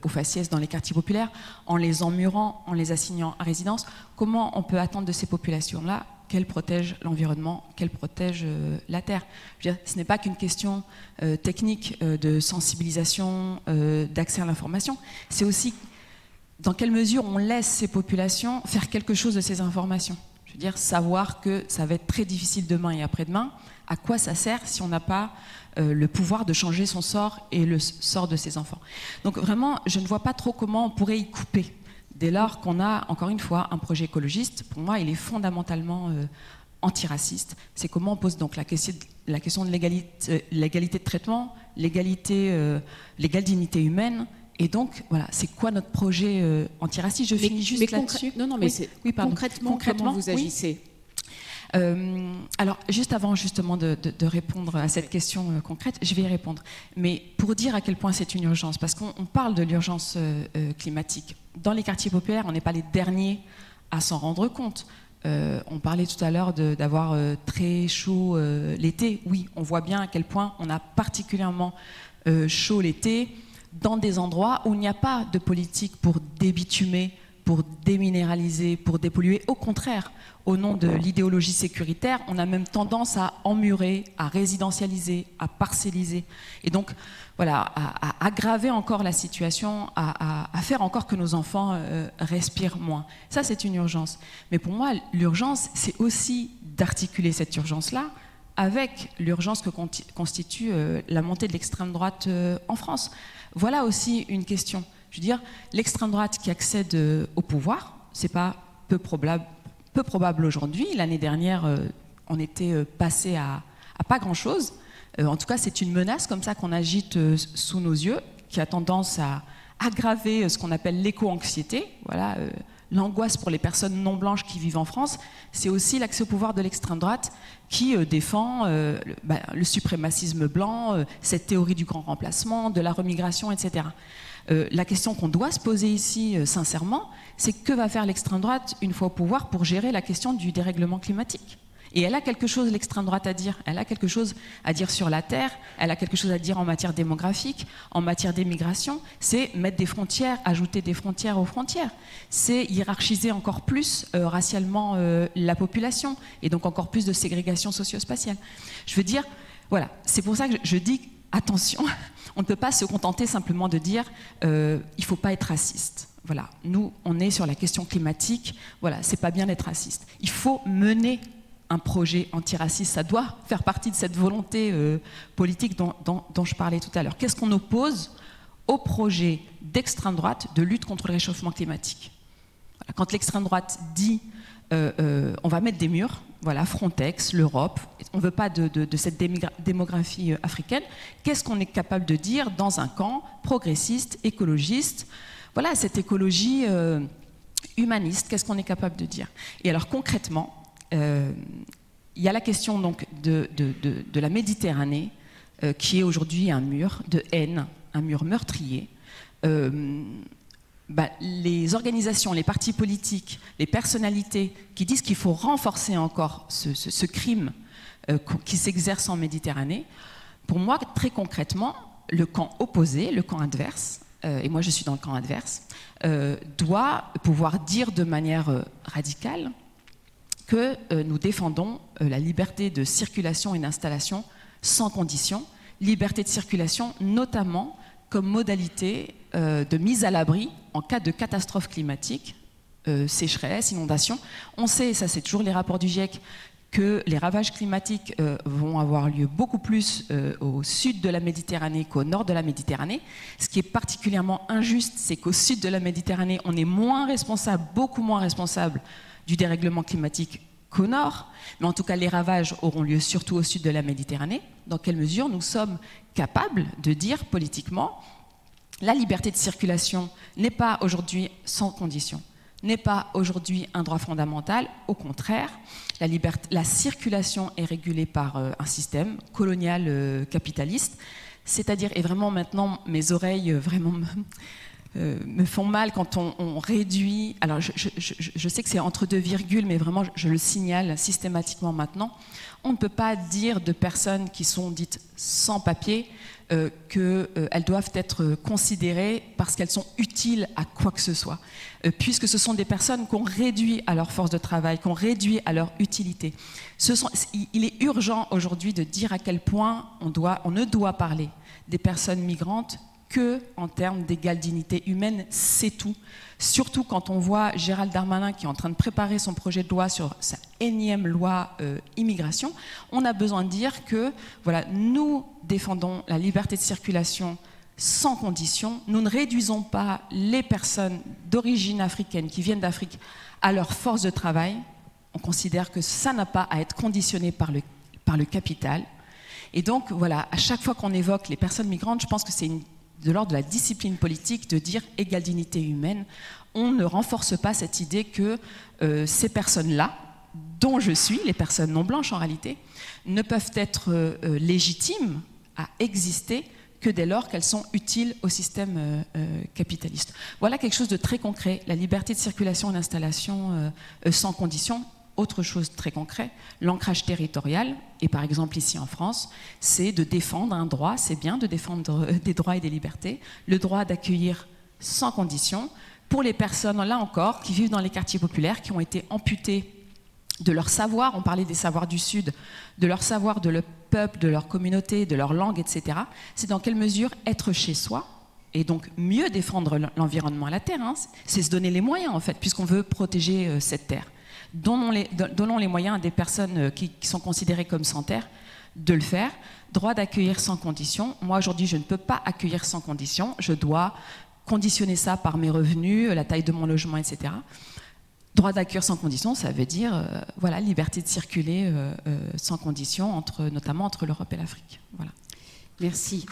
aux faciès dans les quartiers populaires, en les emmurant, en les assignant à résidence. Comment on peut attendre de ces populations-là qu'elles protègent l'environnement, qu'elles protègent la terre? Je veux dire, ce n'est pas qu'une question technique de sensibilisation, d'accès à l'information, c'est aussi dans quelle mesure on laisse ces populations faire quelque chose de ces informations. Je veux dire, savoir que ça va être très difficile demain et après-demain, à quoi ça sert si on n'a pas le pouvoir de changer son sort et le sort de ses enfants. Donc vraiment, je ne vois pas trop comment on pourrait y couper. Dès lors qu'on a, encore une fois, un projet écologiste, pour moi, il est fondamentalement antiraciste. C'est comment on pose donc la question de l'égalité de traitement, l'égale dignité humaine. Et donc, voilà, c'est quoi notre projet antiraciste? Je finis juste là-dessus. Non, mais oui, concrètement, comment vous agissez? Alors, juste avant justement de répondre à cette question concrète, je vais y répondre. Mais pour dire à quel point c'est une urgence, parce qu'on parle de l'urgence climatique. Dans les quartiers populaires, on n'est pas les derniers à s'en rendre compte. On parlait tout à l'heure d'avoir très chaud l'été. Oui, on voit bien à quel point on a particulièrement chaud l'été dans des endroits où il n'y a pas de politique pour débitumer, pour déminéraliser, pour dépolluer. Au contraire, au nom de l'idéologie sécuritaire, on a même tendance à emmurer, à résidentialiser, à parcelliser. Et donc, voilà, à aggraver encore la situation, à faire encore que nos enfants respirent moins. Ça, c'est une urgence. Mais pour moi, l'urgence, c'est aussi d'articuler cette urgence-là avec l'urgence que constitue la montée de l'extrême droite en France. Voilà aussi une question. Je veux dire, l'extrême droite qui accède au pouvoir, c'est pas peu probable aujourd'hui. L'année dernière, on était passé à pas grand-chose. En tout cas, c'est une menace comme ça qu'on agite sous nos yeux, qui a tendance à aggraver ce qu'on appelle l'éco-anxiété. Voilà, l'angoisse pour les personnes non blanches qui vivent en France. C'est aussi l'accès au pouvoir de l'extrême droite qui défend le suprémacisme blanc, cette théorie du grand remplacement, de la remigration, etc. La question qu'on doit se poser ici, sincèrement, c'est que va faire l'extrême droite une fois au pouvoir pour gérer la question du dérèglement climatique? Et elle a quelque chose, l'extrême droite, à dire. Elle a quelque chose à dire sur la terre, elle a quelque chose à dire en matière démographique, en matière d'immigration. C'est mettre des frontières, ajouter des frontières aux frontières. C'est hiérarchiser encore plus racialement la population, et donc encore plus de ségrégation socio-spatiale. Je veux dire, voilà, c'est pour ça que je dis, attention, on ne peut pas se contenter simplement de dire il ne faut pas être raciste. Voilà, nous, on est sur la question climatique, voilà, c'est pas bien d'être raciste. Il faut mener un projet antiraciste, ça doit faire partie de cette volonté politique dont je parlais tout à l'heure. Qu'est-ce qu'on oppose au projet d'extrême droite de lutte contre le réchauffement climatique? Quand l'extrême droite dit on va mettre des murs, voilà, Frontex, l'Europe, on ne veut pas de cette démographie africaine. Qu'est-ce qu'on est capable de dire dans un camp progressiste, écologiste? Voilà, cette écologie humaniste, qu'est-ce qu'on est capable de dire? Et alors concrètement, il y a la question donc de la Méditerranée, qui est aujourd'hui un mur de haine, un mur meurtrier. Les organisations, les partis politiques, les personnalités qui disent qu'il faut renforcer encore ce crime qui s'exerce en Méditerranée, pour moi, très concrètement, le camp opposé, le camp adverse, et moi je suis dans le camp adverse, doit pouvoir dire de manière radicale que nous défendons la liberté de circulation et d'installation sans condition, liberté de circulation notamment comme modalité de mise à l'abri en cas de catastrophe climatique, sécheresse, inondation. On sait, et ça c'est toujours les rapports du GIEC, que les ravages climatiques vont avoir lieu beaucoup plus au sud de la Méditerranée qu'au nord de la Méditerranée. Ce qui est particulièrement injuste, c'est qu'au sud de la Méditerranée, on est moins responsable, beaucoup moins responsable du dérèglement climatique qu'au nord, mais en tout cas les ravages auront lieu surtout au sud de la Méditerranée. Dans quelle mesure nous sommes capables de dire politiquement la liberté de circulation n'est pas aujourd'hui sans condition, n'est pas aujourd'hui un droit fondamental, au contraire, la circulation est régulée par un système colonial capitaliste, c'est-à-dire, et vraiment maintenant mes oreilles vraiment me font mal quand on réduit, alors je sais que c'est entre deux virgules, mais vraiment je le signale systématiquement maintenant, on ne peut pas dire de personnes qui sont dites sans papier qu'elles doivent être considérées parce qu'elles sont utiles à quoi que ce soit, puisque ce sont des personnes qu'on réduit à leur force de travail, qu'on réduit à leur utilité. Il est urgent aujourd'hui de dire à quel point on ne doit parler des personnes migrantes que en termes d'égale dignité humaine, c'est tout. Surtout quand on voit Gérald Darmanin qui est en train de préparer son projet de loi sur sa énième loi immigration, on a besoin de dire que voilà, nous défendons la liberté de circulation sans condition, nous ne réduisons pas les personnes d'origine africaine qui viennent d'Afrique à leur force de travail, on considère que ça n'a pas à être conditionné par le capital. Et donc voilà, à chaque fois qu'on évoque les personnes migrantes, je pense que c'est de l'ordre de la discipline politique de dire égale dignité humaine. On ne renforce pas cette idée que ces personnes-là, dont je suis, les personnes non blanches en réalité, ne peuvent être légitimes à exister que dès lors qu'elles sont utiles au système capitaliste. Voilà quelque chose de très concret, la liberté de circulation et d'installation sans condition. Autre chose très concret, l'ancrage territorial, et par exemple ici en France, c'est de défendre un droit, c'est bien de défendre des droits et des libertés, le droit d'accueillir sans condition pour les personnes, là encore, qui vivent dans les quartiers populaires, qui ont été amputées de leur savoir, on parlait des savoirs du Sud, de leur savoir, de leur peuple, de leur communauté, de leur langue, etc. C'est dans quelle mesure être chez soi, et donc mieux défendre l'environnement, la terre, hein, c'est se donner les moyens en fait, puisqu'on veut protéger cette terre. Donnons les moyens à des personnes qui sont considérées comme sans terre de le faire. Droit d'accueillir sans condition. Moi, aujourd'hui, je ne peux pas accueillir sans condition. Je dois conditionner ça par mes revenus, la taille de mon logement, etc. Droit d'accueillir sans condition, ça veut dire voilà, liberté de circuler sans condition, notamment entre l'Europe et l'Afrique. Voilà. Merci.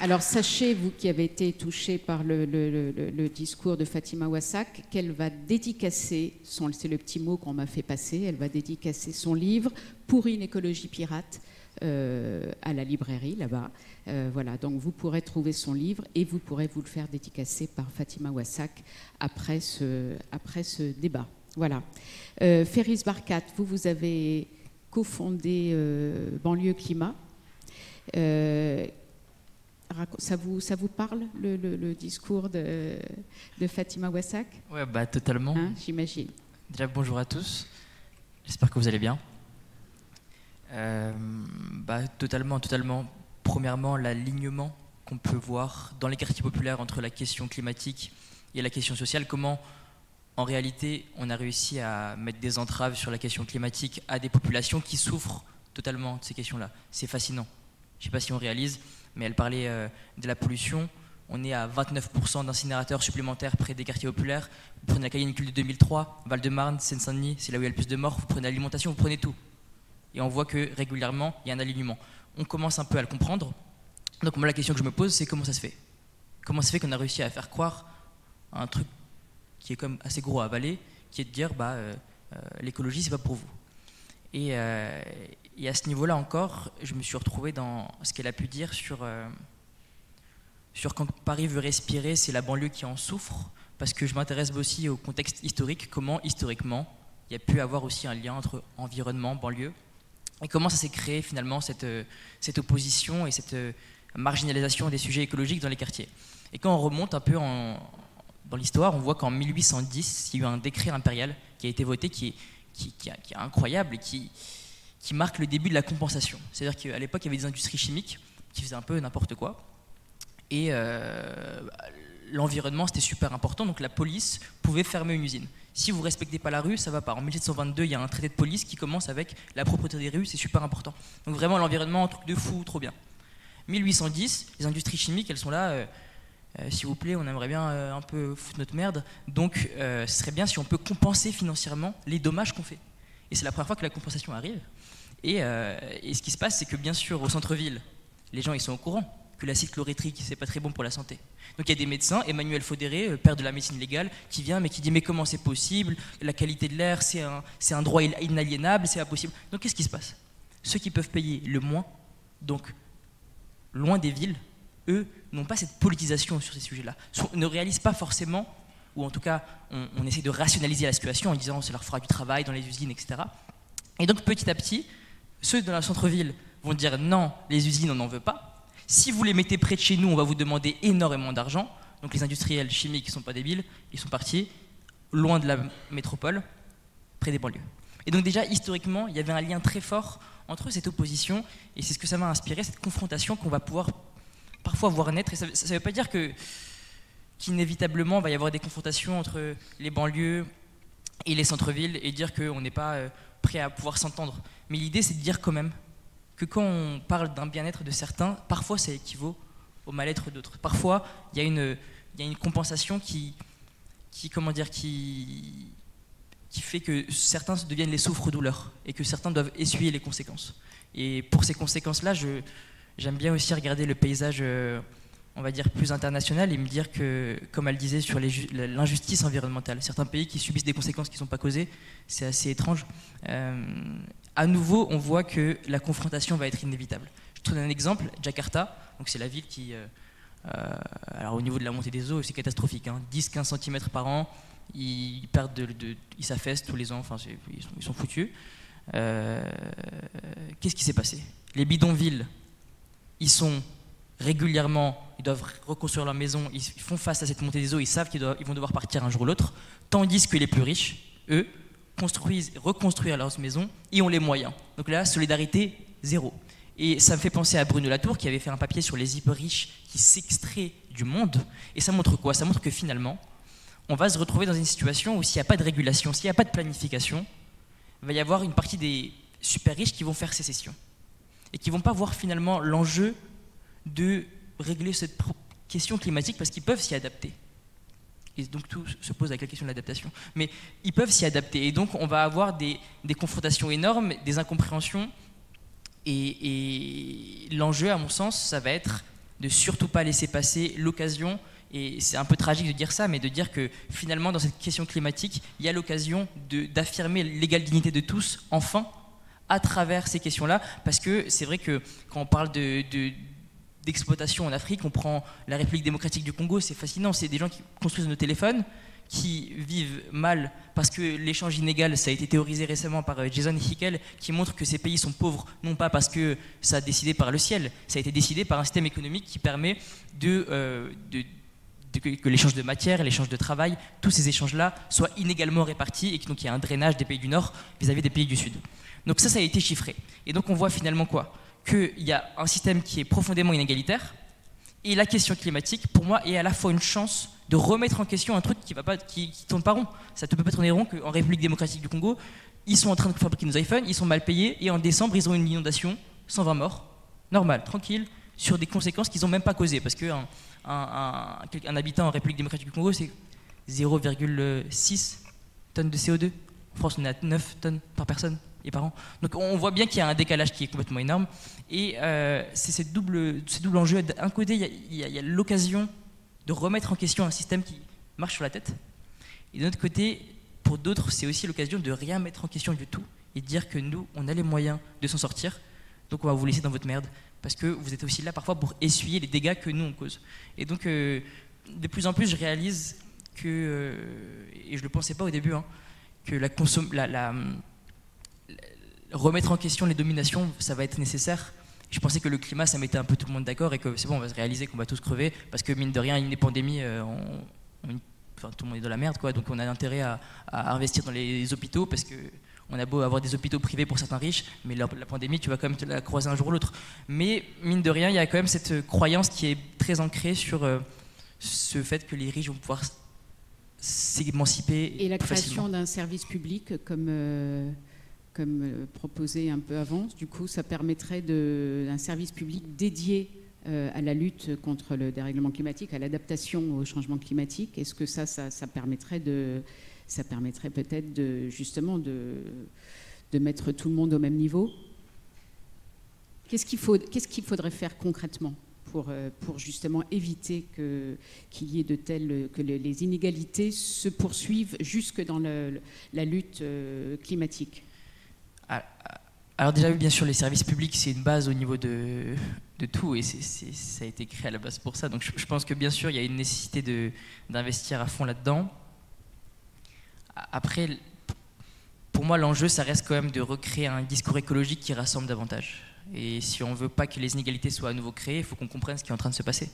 Alors sachez, vous qui avez été touché par le discours de Fatima Wassak, qu'elle va dédicacer, c'est le petit mot qu'on m'a fait passer, elle va dédicacer son livre « Pour une écologie pirate » à la librairie là-bas. Voilà, donc vous pourrez trouver son livre et vous pourrez vous le faire dédicacer par Fatima Wassak après ce débat. Voilà. Ferris Barkat, vous avez cofondé Banlieue Climat. Ça vous parle, le discours de Fatima Wassak? Oui, totalement. Hein, j'imagine. Déjà, bonjour à tous. J'espère que vous allez bien. Totalement. Premièrement, l'alignement qu'on peut voir dans les quartiers populaires entre la question climatique et la question sociale. Comment, en réalité, on a réussi à mettre des entraves sur la question climatique à des populations qui souffrent totalement de ces questions-là. C'est fascinant. Je ne sais pas si on réalise, mais elle parlait de la pollution. on est à 29% d'incinérateurs supplémentaires près des quartiers populaires. Vous prenez la canicule de 2003, Val-de-Marne, Seine-Saint-Denis, c'est là où il y a le plus de morts. Vous prenez l'alimentation, vous prenez tout. Et on voit que régulièrement, il y a un alignement. On commence un peu à le comprendre. Donc moi, la question que je me pose, c'est comment ça se fait? Comment ça se fait qu'on a réussi à faire croire à un truc qui est comme assez gros à avaler, qui est de dire l'écologie, c'est pas pour vous. Et à ce niveau-là encore, je me suis retrouvé dans ce qu'elle a pu dire sur quand Paris veut respirer, c'est la banlieue qui en souffre, parce que je m'intéresse aussi au contexte historique, comment historiquement il y a pu avoir aussi un lien entre environnement, banlieue, et comment ça s'est créé finalement cette opposition et cette marginalisation des sujets écologiques dans les quartiers. Et quand on remonte un peu dans l'histoire, on voit qu'en 1810, il y a eu un décret impérial qui a été voté qui est incroyable et qui marque le début de la compensation. C'est-à-dire qu'à l'époque, il y avait des industries chimiques qui faisaient un peu n'importe quoi. Et l'environnement, c'était super important, donc la police pouvait fermer une usine. Si vous ne respectez pas la rue, ça ne va pas. En 1722, il y a un traité de police qui commence avec la propreté des rues, c'est super important. Donc vraiment, l'environnement, un truc de fou, trop bien. 1810, les industries chimiques, elles sont là, s'il vous plaît, on aimerait bien un peu foutre notre merde, donc ce serait bien si on peut compenser financièrement les dommages qu'on fait. Et c'est la première fois que la compensation arrive. Et ce qui se passe, c'est que bien sûr, au centre-ville, les gens ils sont au courant que l'acide chlorhydrique, c'est pas très bon pour la santé. Donc il y a des médecins, Emmanuel Faudéré, père de la médecine légale, qui vient mais qui dit mais comment c'est possible? La qualité de l'air, c'est un droit inaliénable, c'est impossible. Donc qu'est-ce qui se passe? Ceux qui peuvent payer le moins, donc loin des villes, eux n'ont pas cette politisation sur ces sujets-là, ne réalisent pas forcément, ou en tout cas on essaie de rationaliser la situation en disant ça leur fera du travail dans les usines, etc. Et donc petit à petit, ceux dans le centre-ville vont dire non, les usines on n'en veut pas. Si vous les mettez près de chez nous, on va vous demander énormément d'argent. Donc les industriels chimiques qui ne sont pas débiles, ils sont partis loin de la métropole, près des banlieues. Et donc déjà, historiquement, il y avait un lien très fort entre cette opposition, et c'est ce que ça m'a inspiré, cette confrontation qu'on va pouvoir parfois voir naître. Et ça ne veut pas dire qu'inévitablement, il va y avoir des confrontations entre les banlieues et les centres-villes, et dire qu'on n'est pas prêt à pouvoir s'entendre. Mais l'idée, c'est de dire quand même que quand on parle d'un bien-être de certains, parfois ça équivaut au mal-être d'autres. Parfois, il y a une compensation qui fait que certains deviennent les souffres-douleurs et que certains doivent essuyer les conséquences. Et pour ces conséquences-là, j'aime bien aussi regarder le paysage, on va dire, plus international et me dire que, comme elle disait, sur l'injustice environnementale, certains pays qui subissent des conséquences qui ne sont pas causées, c'est assez étrange. À nouveau, on voit que la confrontation va être inévitable. Je te donne un exemple, Jakarta, donc c'est la ville qui, alors au niveau de la montée des eaux, c'est catastrophique, hein, 10-15 cm par an, ils s'affaissent tous les ans, enfin ils sont foutus. Qu'est-ce qui s'est passé? Les bidonvilles, ils sont régulièrement, ils doivent reconstruire leur maison, ils font face à cette montée des eaux, ils savent qu'ils vont devoir partir un jour ou l'autre, tandis que les plus riches, eux, reconstruire leurs maisons et ont les moyens. Donc là, solidarité, zéro. Et ça me fait penser à Bruno Latour qui avait fait un papier sur les hyper riches qui s'extraient du monde. Et ça montre quoi? Ça montre que finalement, on va se retrouver dans une situation où s'il n'y a pas de régulation, s'il n'y a pas de planification, il va y avoir une partie des super riches qui vont faire sécession. Et qui ne vont pas voir finalement l'enjeu de régler cette question climatique parce qu'ils peuvent s'y adapter. Et donc tout se pose avec la question de l'adaptation. Mais ils peuvent s'y adapter. Et donc on va avoir des confrontations énormes, des incompréhensions. Et l'enjeu, à mon sens, ça va être de surtout pas laisser passer l'occasion. Et c'est un peu tragique de dire ça, mais de dire que finalement, dans cette question climatique, il y a l'occasion d'affirmer l'égale dignité de tous, enfin, à travers ces questions-là. Parce que c'est vrai que quand on parle d'exploitation en Afrique, on prend la République démocratique du Congo, c'est fascinant, c'est des gens qui construisent nos téléphones, qui vivent mal parce que l'échange inégal, ça a été théorisé récemment par Jason Hickel, qui montre que ces pays sont pauvres, non pas parce que ça a décidé par le ciel, ça a été décidé par un système économique qui permet que l'échange de matière, l'échange de travail, tous ces échanges-là soient inégalement répartis et qu'il y ait un drainage des pays du Nord vis-à-vis des pays du Sud. Donc ça a été chiffré. Et donc on voit finalement quoi? Qu'il y a un système qui est profondément inégalitaire, et la question climatique, pour moi, est à la fois une chance de remettre en question un truc qui tourne pas rond. Ça ne peut pas tourner rond qu'en République démocratique du Congo, ils sont en train de fabriquer nos iPhones, ils sont mal payés, et en décembre, ils ont une inondation, 120 morts, normal, tranquille, sur des conséquences qu'ils n'ont même pas causées. Parce qu'un habitant en République démocratique du Congo, c'est 0,6 tonnes de CO2. En France, on est à 9 tonnes par personne et par an. Donc on voit bien qu'il y a un décalage qui est complètement énorme. Et c'est ce double enjeu. D'un côté, il y a l'occasion de remettre en question un système qui marche sur la tête. Et de l'autre côté, pour d'autres, c'est aussi l'occasion de rien mettre en question du tout et de dire que nous, on a les moyens de s'en sortir. Donc on va vous laisser dans votre merde. Parce que vous êtes aussi là parfois pour essuyer les dégâts que nous on cause. Et donc de plus en plus je réalise que, et je ne le pensais pas au début, hein, que remettre en question les dominations, ça va être nécessaire. Je pensais que le climat, ça mettait un peu tout le monde d'accord et que c'est bon, on va se réaliser qu'on va tous crever parce que mine de rien, une pandémie, tout le monde est dans la merde, quoi. Donc on a intérêt à investir dans les hôpitaux parce que on a beau avoir des hôpitaux privés pour certains riches, mais la pandémie, tu vas quand même te la croiser un jour ou l'autre. Mais mine de rien, il y a quand même cette croyance qui est très ancrée sur ce fait que les riches vont pouvoir s'émanciper. Et la création d'un service public comme proposé un peu avant, du coup, ça permettrait d'un service public dédié à la lutte contre le dérèglement climatique, à l'adaptation au changement climatique. Est-ce que ça permettrait peut-être justement de mettre tout le monde au même niveau? Qu'est-ce qu'il faudrait faire concrètement pour justement éviter qu'il y ait que les inégalités se poursuivent jusque dans la lutte climatique? Alors déjà, bien sûr, les services publics, c'est une base au niveau de tout et ça a été créé à la base pour ça. Donc je pense que bien sûr, il y a une nécessité d'investir à fond là-dedans. Après, pour moi, l'enjeu, ça reste quand même de recréer un discours écologique qui rassemble davantage. Et si on ne veut pas que les inégalités soient à nouveau créées, il faut qu'on comprenne ce qui est en train de se passer.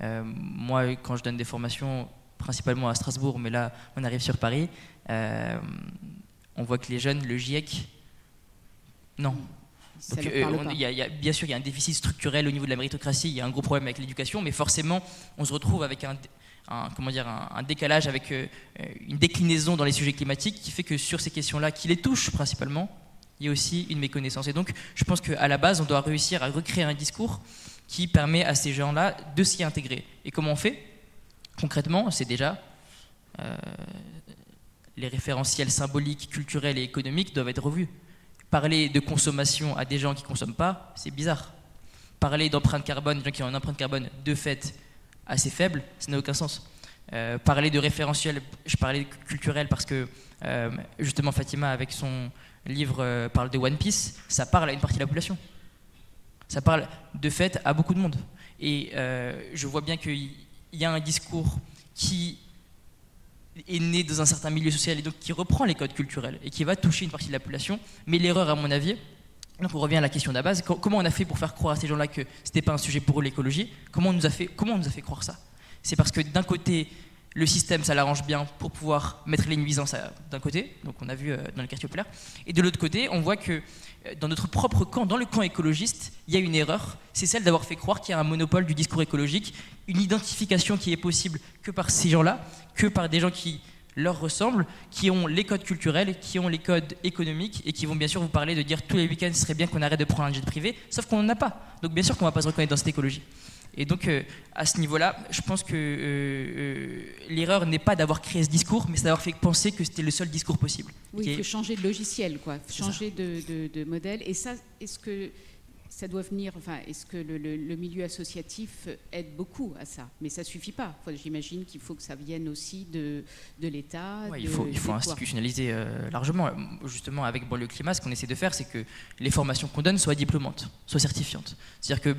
Moi, quand je donne des formations, principalement à Strasbourg, mais là, on arrive sur Paris, on voit que les jeunes, le GIEC, non. Donc, bien sûr, il y a un déficit structurel au niveau de la méritocratie, il y a un gros problème avec l'éducation, mais forcément, on se retrouve avec un décalage, avec une déclinaison dans les sujets climatiques qui fait que sur ces questions-là, qui les touchent principalement, il y a aussi une méconnaissance. Et donc, je pense qu'à la base, on doit réussir à recréer un discours qui permet à ces gens-là de s'y intégrer. Et comment on fait? Concrètement, c'est déjà les référentiels symboliques, culturels et économiques doivent être revus. Parler de consommation à des gens qui ne consomment pas, c'est bizarre. Parler d'empreinte carbone, des gens qui ont une empreinte carbone de fait assez faible, ça n'a aucun sens. Parler de référentiel, je parlais culturel parce que justement Fatima avec son livre parle de One Piece, ça parle à une partie de la population. Ça parle de fait à beaucoup de monde. Et je vois bien qu'il y a un discours qui est né dans un certain milieu social et donc qui reprend les codes culturels et qui va toucher une partie de la population. Mais l'erreur, à mon avis, donc on revient à la question de la base, comment on a fait pour faire croire à ces gens-là que c'était pas un sujet pour eux l'écologie? Comment on nous a fait croire ça? C'est parce que d'un côté, le système, ça l'arrange bien pour pouvoir mettre les nuisances d'un côté, donc on a vu dans le quartier populaire, et de l'autre côté, on voit que dans notre propre camp, dans le camp écologiste, il y a une erreur, c'est celle d'avoir fait croire qu'il y a un monopole du discours écologique, une identification qui est possible que par ces gens-là, que par des gens qui leur ressemblent, qui ont les codes culturels, qui ont les codes économiques et qui vont bien sûr vous parler de dire tous les week-ends, ce serait bien qu'on arrête de prendre un jet privé, sauf qu'on n'en a pas. Donc bien sûr qu'on ne va pas se reconnaître dans cette écologie. Et donc à ce niveau-là, je pense que l'erreur n'est pas d'avoir créé ce discours, mais c'est d'avoir fait penser que c'était le seul discours possible. Oui, il faut changer de logiciel, quoi, changer de modèle. Et ça, est-ce que ça doit venir, est-ce que le milieu associatif aide beaucoup à ça? Mais ça ne suffit pas. J'imagine qu'il faut que ça vienne aussi de l'État. Ouais, il faut institutionnaliser largement. Justement, avec Banlieue Climat, ce qu'on essaie de faire, c'est que les formations qu'on donne soient diplômantes, soient certifiantes. C'est-à-dire que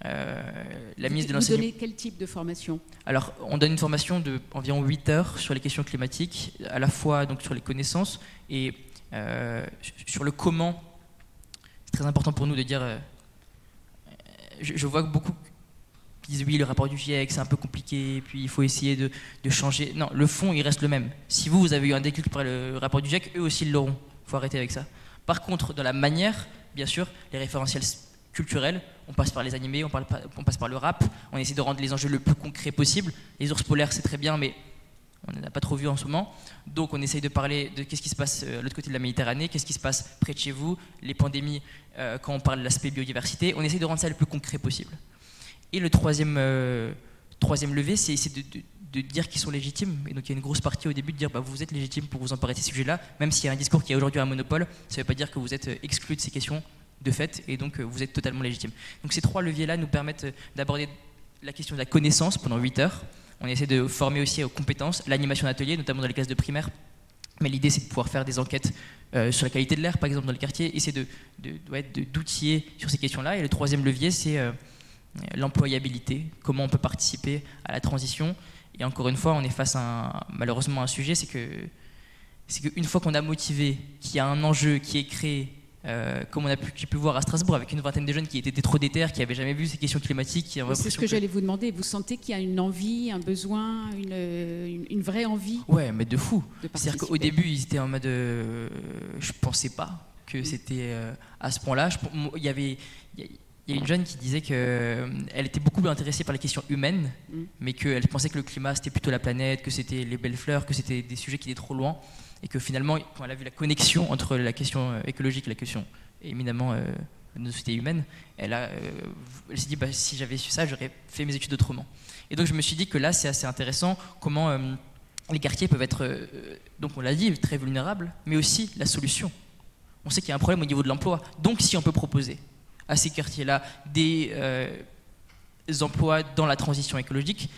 la ministre de l'Enseignement... Vous donnez quel type de formation? Alors, on donne une formation d'environ 8 heures sur les questions climatiques, à la fois donc, sur les connaissances et sur le comment. C'est très important pour nous de dire... je vois que beaucoup disent oui, le rapport du GIEC, c'est un peu compliqué, puis il faut essayer de changer. Non, le fond, il reste le même. Si vous avez eu un déclic par le rapport du GIEC, eux aussi, ils l'auront. Il faut arrêter avec ça. Par contre, dans la manière, bien sûr, les référentiels culturels, on passe par les animés, on passe par le rap, on essaie de rendre les enjeux le plus concrets possible. Les ours polaires, c'est très bien, mais on n'en a pas trop vu en ce moment. Donc on essaye de parler de qu'est-ce qui se passe de l'autre côté de la Méditerranée, qu'est-ce qui se passe près de chez vous, les pandémies, quand on parle de l'aspect biodiversité, on essaie de rendre ça le plus concret possible. Et le troisième levier, c'est essayer de dire qu'ils sont légitimes. Et donc il y a une grosse partie au début de dire bah, vous êtes légitime pour vous emparer de ces sujets-là, même s'il y a un discours qui a aujourd'hui un monopole, ça ne veut pas dire que vous êtes exclu de ces questions de fait, et donc vous êtes totalement légitime. Donc ces 3 leviers-là nous permettent d'aborder la question de la connaissance pendant 8 heures. On essaie de former aussi aux compétences, l'animation d'ateliers, notamment dans les classes de primaire. Mais l'idée, c'est de pouvoir faire des enquêtes sur la qualité de l'air, par exemple, dans les quartiers, essayer d'outiller sur ces questions-là. Et le troisième levier, c'est l'employabilité, comment on peut participer à la transition. Et encore une fois, on est face malheureusement à un sujet, c'est qu'une fois qu'on a motivé, qu'il y a un enjeu qui est créé, comme j'ai pu voir à Strasbourg avec une vingtaine de jeunes qui étaient trop déter, qui n'avaient jamais vu ces questions climatiques. C'est ce que j'allais vous demander. Vous sentez qu'il y a une envie, un besoin, une vraie envie? Ouais, mais de fou. C'est-à-dire qu'au début, ils étaient en mode je pensais pas que c'était à ce point-là. Il y a une jeune qui disait qu'elle était beaucoup plus intéressée par les questions humaines, mais qu'elle pensait que le climat c'était plutôt la planète, que c'était les belles fleurs, que c'était des sujets qui étaient trop loin. Et que finalement, quand elle a vu la connexion entre la question écologique et la question éminemment de nos sociétés humaines, elle s'est dit bah, si j'avais su ça, j'aurais fait mes études autrement. Et donc je me suis dit que là, c'est assez intéressant comment les quartiers peuvent être, donc on l'a dit, très vulnérables, mais aussi la solution. On sait qu'il y a un problème au niveau de l'emploi. Donc si on peut proposer à ces quartiers-là des emplois dans la transition écologique,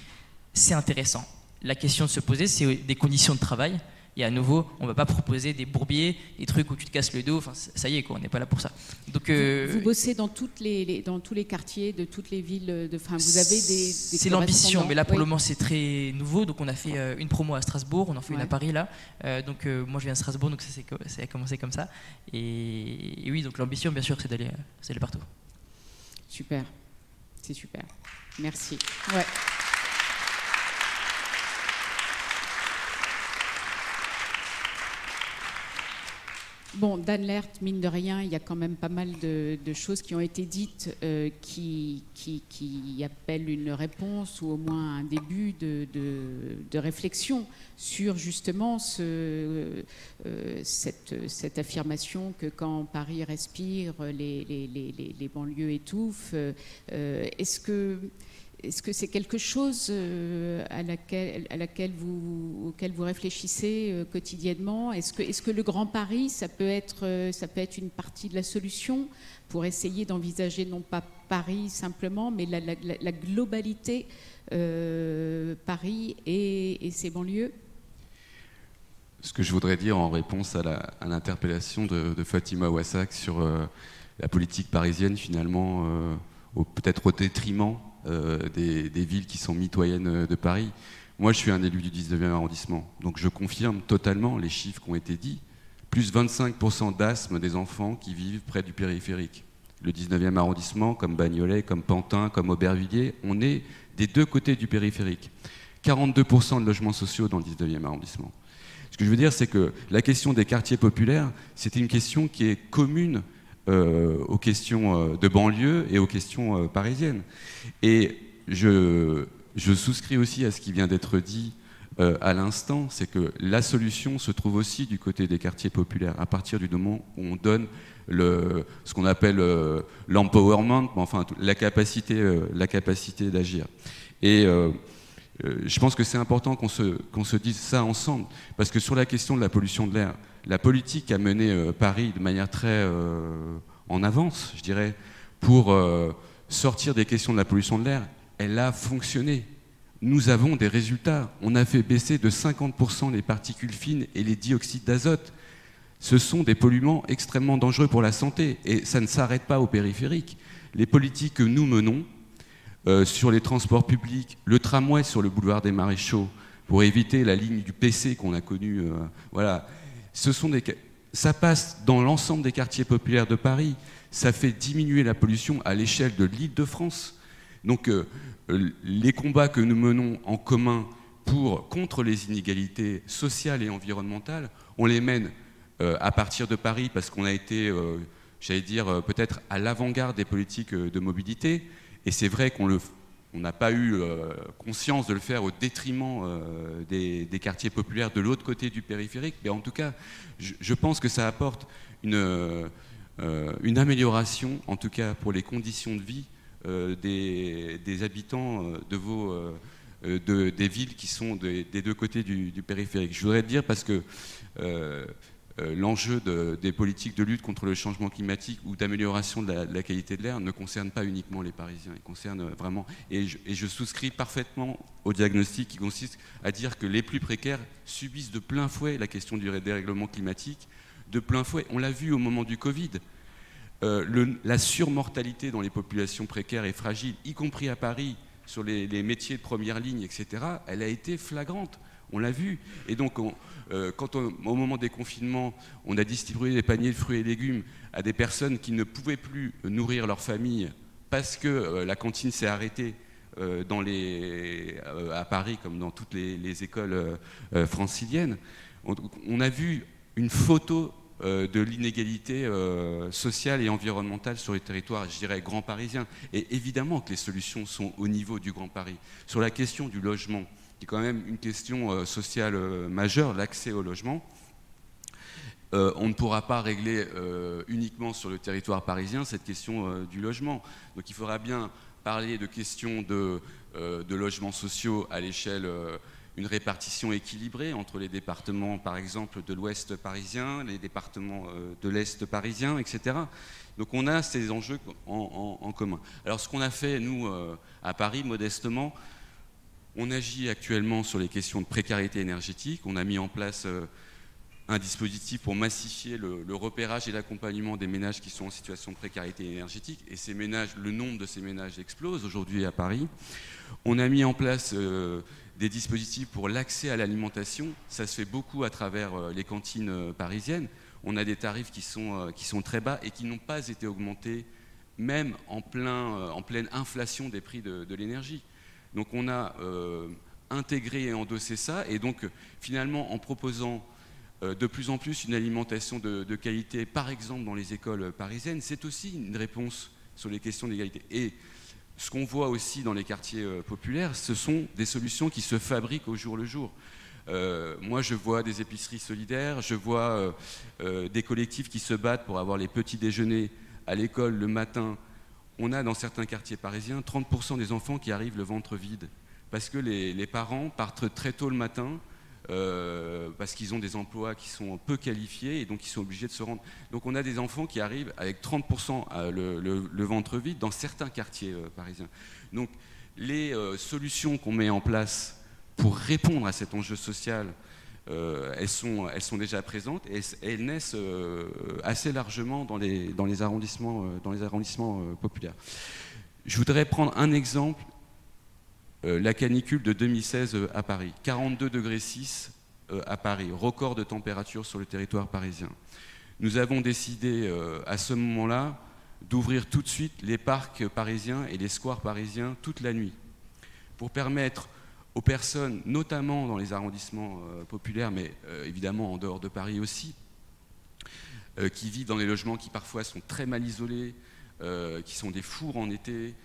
c'est intéressant. La question de se poser, c'est des conditions de travail. Et à nouveau, on ne va pas proposer des bourbiers, des trucs où tu te casses le dos. Enfin, ça y est, quoi, on n'est pas là pour ça. Donc, vous bossez dans tous les quartiers de toutes les villes. Vous avez des c'est l'ambition, mais là pour le moment c'est très nouveau. Donc on a fait une promo à Strasbourg, on en fait une à Paris là. Moi je viens de Strasbourg, donc ça a commencé comme ça. Et oui, donc l'ambition bien sûr c'est d'aller partout. Super, c'est super. Merci. Ouais. Bon, Dan Lert, mine de rien, il y a quand même pas mal de choses qui ont été dites qui appellent une réponse ou au moins un début de réflexion sur justement cette affirmation que quand Paris respire, les banlieues étouffent. Est-ce que c'est quelque chose auquel vous réfléchissez quotidiennement? Est-ce que le Grand Paris, ça peut être une partie de la solution pour essayer d'envisager non pas Paris simplement, mais la globalité Paris et ses banlieues? Ce que je voudrais dire en réponse à l'interpellation de Fatima Ouassak sur la politique parisienne, finalement, peut-être au détriment des villes qui sont mitoyennes de Paris. Moi, je suis un élu du 19e arrondissement, donc je confirme totalement les chiffres qui ont été dits. Plus 25% d'asthme des enfants qui vivent près du périphérique. Le 19e arrondissement, comme Bagnolet, comme Pantin, comme Aubervilliers, on est des deux côtés du périphérique. 42% de logements sociaux dans le 19e arrondissement. Ce que je veux dire, c'est que la question des quartiers populaires, c'était une question qui est commune aux questions de banlieue et aux questions parisiennes. Et je souscris aussi à ce qui vient d'être dit à l'instant, c'est que la solution se trouve aussi du côté des quartiers populaires, à partir du moment où on donne ce qu'on appelle l'empowerment, enfin la capacité d'agir. Et je pense que c'est important qu'on se dise ça ensemble, parce que sur la question de la pollution de l'air, la politique a mené Paris de manière très en avance, je dirais, pour sortir des questions de la pollution de l'air. Elle a fonctionné. Nous avons des résultats. On a fait baisser de 50% les particules fines et les dioxydes d'azote. Ce sont des polluants extrêmement dangereux pour la santé. Et ça ne s'arrête pas au périphérique. Les politiques que nous menons sur les transports publics, le tramway sur le boulevard des Maréchaux, pour éviter la ligne du PC qu'on a connue, voilà. Ça passe dans l'ensemble des quartiers populaires de Paris. Ça fait diminuer la pollution à l'échelle de l'Île-de-France. Donc les combats que nous menons en commun contre les inégalités sociales et environnementales, on les mène à partir de Paris parce qu'on a été, j'allais dire, peut-être à l'avant-garde des politiques de mobilité. Et c'est vrai qu'on n'a pas eu conscience de le faire au détriment des quartiers populaires de l'autre côté du périphérique. Mais en tout cas, je pense que ça apporte une amélioration, en tout cas pour les conditions de vie des habitants des villes qui sont des deux côtés du périphérique. Je voudrais le dire parce que l'enjeu des politiques de lutte contre le changement climatique ou d'amélioration de la qualité de l'air ne concerne pas uniquement les Parisiens. Il concerne vraiment... Et je souscris parfaitement au diagnostic qui consiste à dire que les plus précaires subissent de plein fouet la question du dérèglement climatique, de plein fouet. On l'a vu au moment du Covid. La surmortalité dans les populations précaires et fragiles, y compris à Paris, sur les métiers de première ligne, etc., elle a été flagrante. On l'a vu. Et donc, quand au moment des confinements, on a distribué des paniers de fruits et légumes à des personnes qui ne pouvaient plus nourrir leur famille parce que la cantine s'est arrêtée à Paris, comme dans toutes les écoles franciliennes, on a vu une photo de l'inégalité sociale et environnementale sur les territoires, je dirais, grands parisiens. Et évidemment que les solutions sont au niveau du Grand Paris. Sur la question du logement, qui est quand même une question sociale majeure, l'accès au logement, on ne pourra pas régler uniquement sur le territoire parisien cette question du logement. Donc il faudra bien parler de questions de logements sociaux à l'échelle, une répartition équilibrée entre les départements, par exemple, de l'ouest parisien, les départements de l'est parisien, etc. Donc on a ces enjeux en commun. Alors ce qu'on a fait, nous, à Paris, modestement, on agit actuellement sur les questions de précarité énergétique. On a mis en place un dispositif pour massifier le repérage et l'accompagnement des ménages qui sont en situation de précarité énergétique. Et ces ménages, le nombre de ces ménages explose aujourd'hui à Paris. On a mis en place des dispositifs pour l'accès à l'alimentation. Ça se fait beaucoup à travers les cantines parisiennes. On a des tarifs qui sont très bas et qui n'ont pas été augmentés, même en pleine inflation des prix de l'énergie. Donc on a intégré et endossé ça, et donc finalement en proposant de plus en plus une alimentation de qualité, par exemple dans les écoles parisiennes, c'est aussi une réponse sur les questions d'égalité. Et ce qu'on voit aussi dans les quartiers populaires, ce sont des solutions qui se fabriquent au jour le jour. Moi je vois des épiceries solidaires, je vois des collectifs qui se battent pour avoir les petits déjeuners à l'école le matin. On a dans certains quartiers parisiens 30% des enfants qui arrivent le ventre vide parce que les parents partent très tôt le matin parce qu'ils ont des emplois qui sont peu qualifiés et donc ils sont obligés de se rendre. Donc on a des enfants qui arrivent avec 30% le ventre vide dans certains quartiers parisiens. Donc les solutions qu'on met en place pour répondre à cet enjeu social, elles sont déjà présentes et elles naissent assez largement dans les arrondissements populaires. Je voudrais prendre un exemple, la canicule de 2016 à Paris, 42,6 degrés à Paris, record de température sur le territoire parisien. Nous avons décidé à ce moment-là d'ouvrir tout de suite les parcs parisiens et les squares parisiens toute la nuit pour permettre aux personnes, notamment dans les arrondissements populaires, mais évidemment en dehors de Paris aussi, qui vivent dans des logements qui parfois sont très mal isolés, qui sont des fours en été,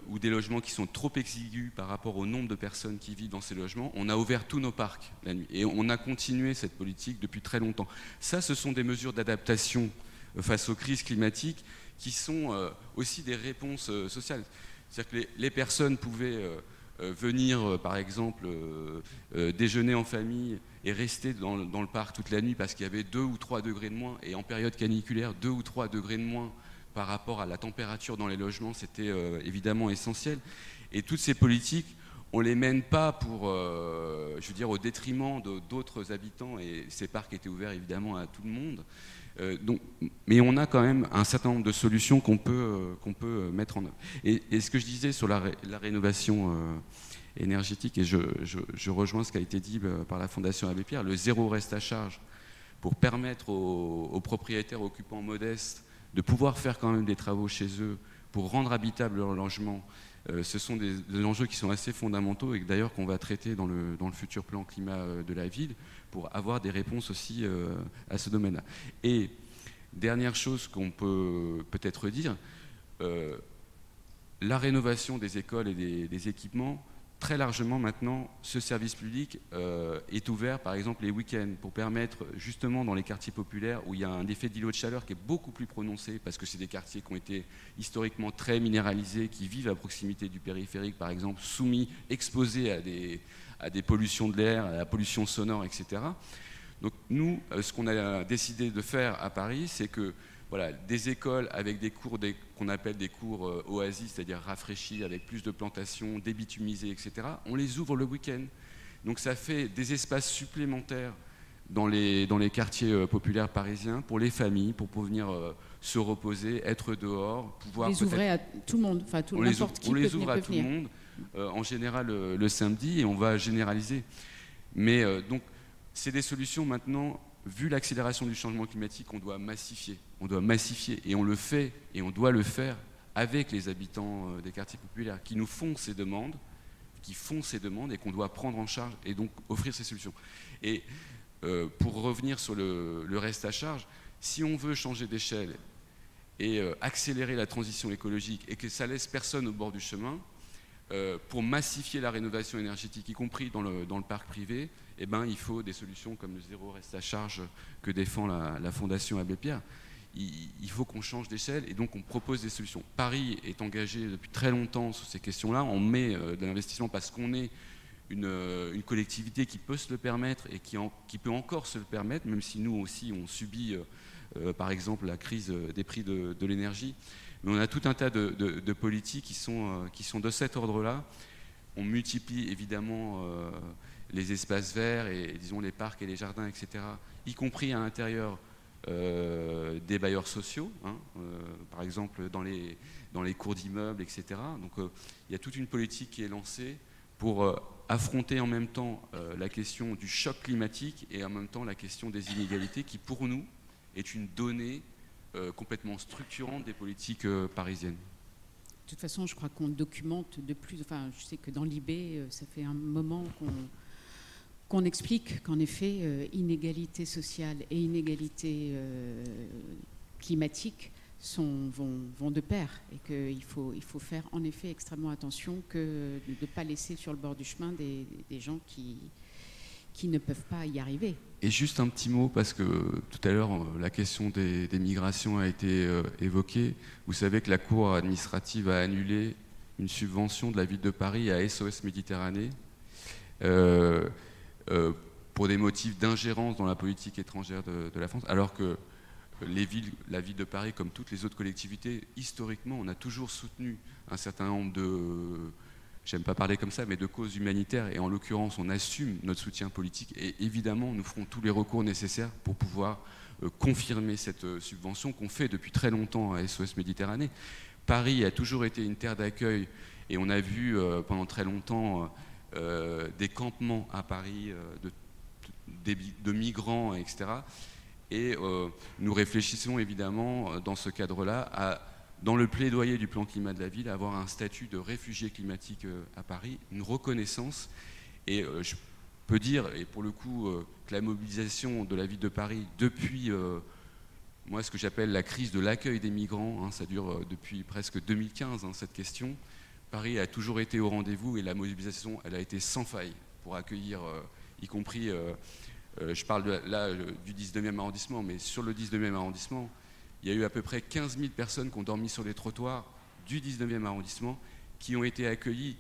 ou des logements qui sont trop exigus par rapport au nombre de personnes qui vivent dans ces logements. On a ouvert tous nos parcs la nuit et on a continué cette politique depuis très longtemps. Ça, ce sont des mesures d'adaptation face aux crises climatiques qui sont aussi des réponses sociales. C'est-à-dire que les personnes pouvaient venir, par exemple, déjeuner en famille et rester dans le parc toute la nuit parce qu'il y avait 2 ou 3 degrés de moins, et en période caniculaire, 2 ou 3 degrés de moins par rapport à la température dans les logements, c'était évidemment essentiel. Et toutes ces politiques, on ne les mène pas pour, je veux dire, au détriment d'autres habitants, et ces parcs étaient ouverts évidemment à tout le monde. Mais on a quand même un certain nombre de solutions qu'on peut mettre en œuvre. Et ce que je disais sur la rénovation énergétique, et je rejoins ce qui a été dit par la Fondation Abbé Pierre, le zéro reste à charge, pour permettre aux propriétaires occupants modestes de pouvoir faire quand même des travaux chez eux, pour rendre habitable leur logement. Ce sont des enjeux qui sont assez fondamentaux et d'ailleurs qu'on va traiter dans le futur plan climat de la ville pour avoir des réponses aussi à ce domaine-là. Et dernière chose qu'on peut peut-être dire, la rénovation des écoles et des équipements très largement maintenant, ce service public est ouvert, par exemple, les week-ends, pour permettre, justement, dans les quartiers populaires, où il y a un effet d'îlot de chaleur qui est beaucoup plus prononcé, parce que c'est des quartiers qui ont été historiquement très minéralisés, qui vivent à proximité du périphérique, par exemple, soumis, exposés à des pollutions de l'air, à la pollution sonore, etc. Donc nous, ce qu'on a décidé de faire à Paris, c'est que voilà, des écoles avec des cours qu'on appelle des cours oasis, c'est-à-dire rafraîchis, avec plus de plantations, débitumisés, etc., on les ouvre le week-end. Donc ça fait des espaces supplémentaires dans les quartiers populaires parisiens pour les familles, pour venir se reposer, être dehors, pouvoir... Les ouvrez à tout le monde, enfin n'importe qui peut venir. On les ouvre à tout le monde, en général le samedi, et on va généraliser. Mais donc, c'est des solutions maintenant... Vu l'accélération du changement climatique, on doit massifier. On doit massifier, et on le fait, et on doit le faire avec les habitants des quartiers populaires qui nous font ces demandes, et qu'on doit prendre en charge, et donc offrir ces solutions. Et pour revenir sur le reste à charge, si on veut changer d'échelle et accélérer la transition écologique, et que ça laisse personne au bord du chemin, pour massifier la rénovation énergétique, y compris dans le parc privé, eh ben, il faut des solutions comme le zéro reste à charge que défend la Fondation Abbé Pierre. Il faut qu'on change d'échelle, et donc on propose des solutions. Paris est engagé depuis très longtemps sur ces questions-là. On met de l'investissement parce qu'on est une collectivité qui peut se le permettre et qui peut encore se le permettre, même si nous aussi on subit par exemple la crise des prix de l'énergie. Mais on a tout un tas de politiques qui sont de cet ordre-là. On multiplie évidemment les espaces verts et disons les parcs et les jardins, etc., y compris à l'intérieur des bailleurs sociaux, hein, par exemple dans les cours d'immeubles, etc. Donc il y a toute une politique qui est lancée pour affronter en même temps la question du choc climatique et en même temps la question des inégalités qui, pour nous, est une donnée complètement structurante des politiques parisiennes. De toute façon, je crois qu'on documente de plus. Enfin, je sais que dans l'IB, ça fait un moment qu'on explique qu'en effet, inégalité sociale et inégalité climatique vont de pair, et qu'il faut faire en effet extrêmement attention que de ne pas laisser sur le bord du chemin des gens qui ne peuvent pas y arriver. Et juste un petit mot, parce que tout à l'heure, la question des migrations a été évoquée. Vous savez que la Cour administrative a annulé une subvention de la ville de Paris à SOS Méditerranée pour des motifs d'ingérence dans la politique étrangère de la France, alors que la ville de Paris, comme toutes les autres collectivités, historiquement, on a toujours soutenu un certain nombre j'aime pas parler comme ça, mais de causes humanitaires, et en l'occurrence, on assume notre soutien politique, et évidemment, nous ferons tous les recours nécessaires pour pouvoir confirmer cette subvention qu'on fait depuis très longtemps à SOS Méditerranée. Paris a toujours été une terre d'accueil, et on a vu pendant très longtemps des campements à Paris de migrants, etc. Et nous réfléchissons évidemment dans ce cadre-là dans le plaidoyer du plan climat de la ville, à avoir un statut de réfugié climatique à Paris, une reconnaissance. Et je peux dire, et pour le coup, que la mobilisation de la ville de Paris depuis, moi, ce que j'appelle la crise de l'accueil des migrants, hein, ça dure depuis presque 2015, hein, cette question. Paris a toujours été au rendez-vous, et la mobilisation, elle a été sans faille pour accueillir, y compris, je parle là du 19e arrondissement, mais sur le 19e arrondissement, il y a eu à peu près 15 000 personnes qui ont dormi sur les trottoirs du 19e arrondissement, qui ont été accueillies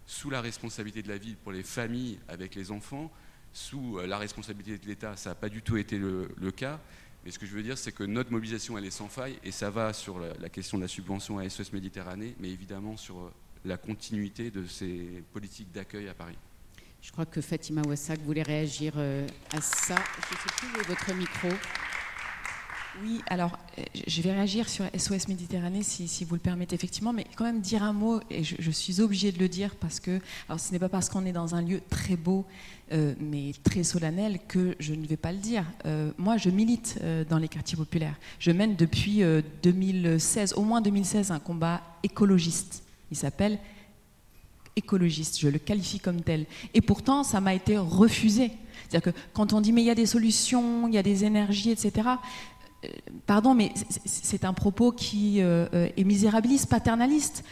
sous la responsabilité de la ville pour les familles avec les enfants, sous la responsabilité de l'État. Ça n'a pas du tout été le cas. Mais ce que je veux dire, c'est que notre mobilisation, elle est sans faille, et ça va sur la question de la subvention à SOS Méditerranée, mais évidemment sur la continuité de ces politiques d'accueil à Paris. Je crois que Fatima Ouassak voulait réagir à ça. Je ne sais plus où est votre micro. Oui, alors je vais réagir sur SOS Méditerranée si vous le permettez effectivement, mais quand même dire un mot, et je suis obligée de le dire parce que, alors ce n'est pas parce qu'on est dans un lieu très beau mais très solennel que je ne vais pas le dire. Moi je milite dans les quartiers populaires. Je mène depuis 2016, au moins 2016, un combat écologiste. Il s'appelle écologiste, je le qualifie comme tel. Et pourtant ça m'a été refusé. C'est-à-dire que quand on dit mais il y a des solutions, il y a des énergies, etc., Pardon, mais c'est un propos qui est misérabiliste, paternaliste.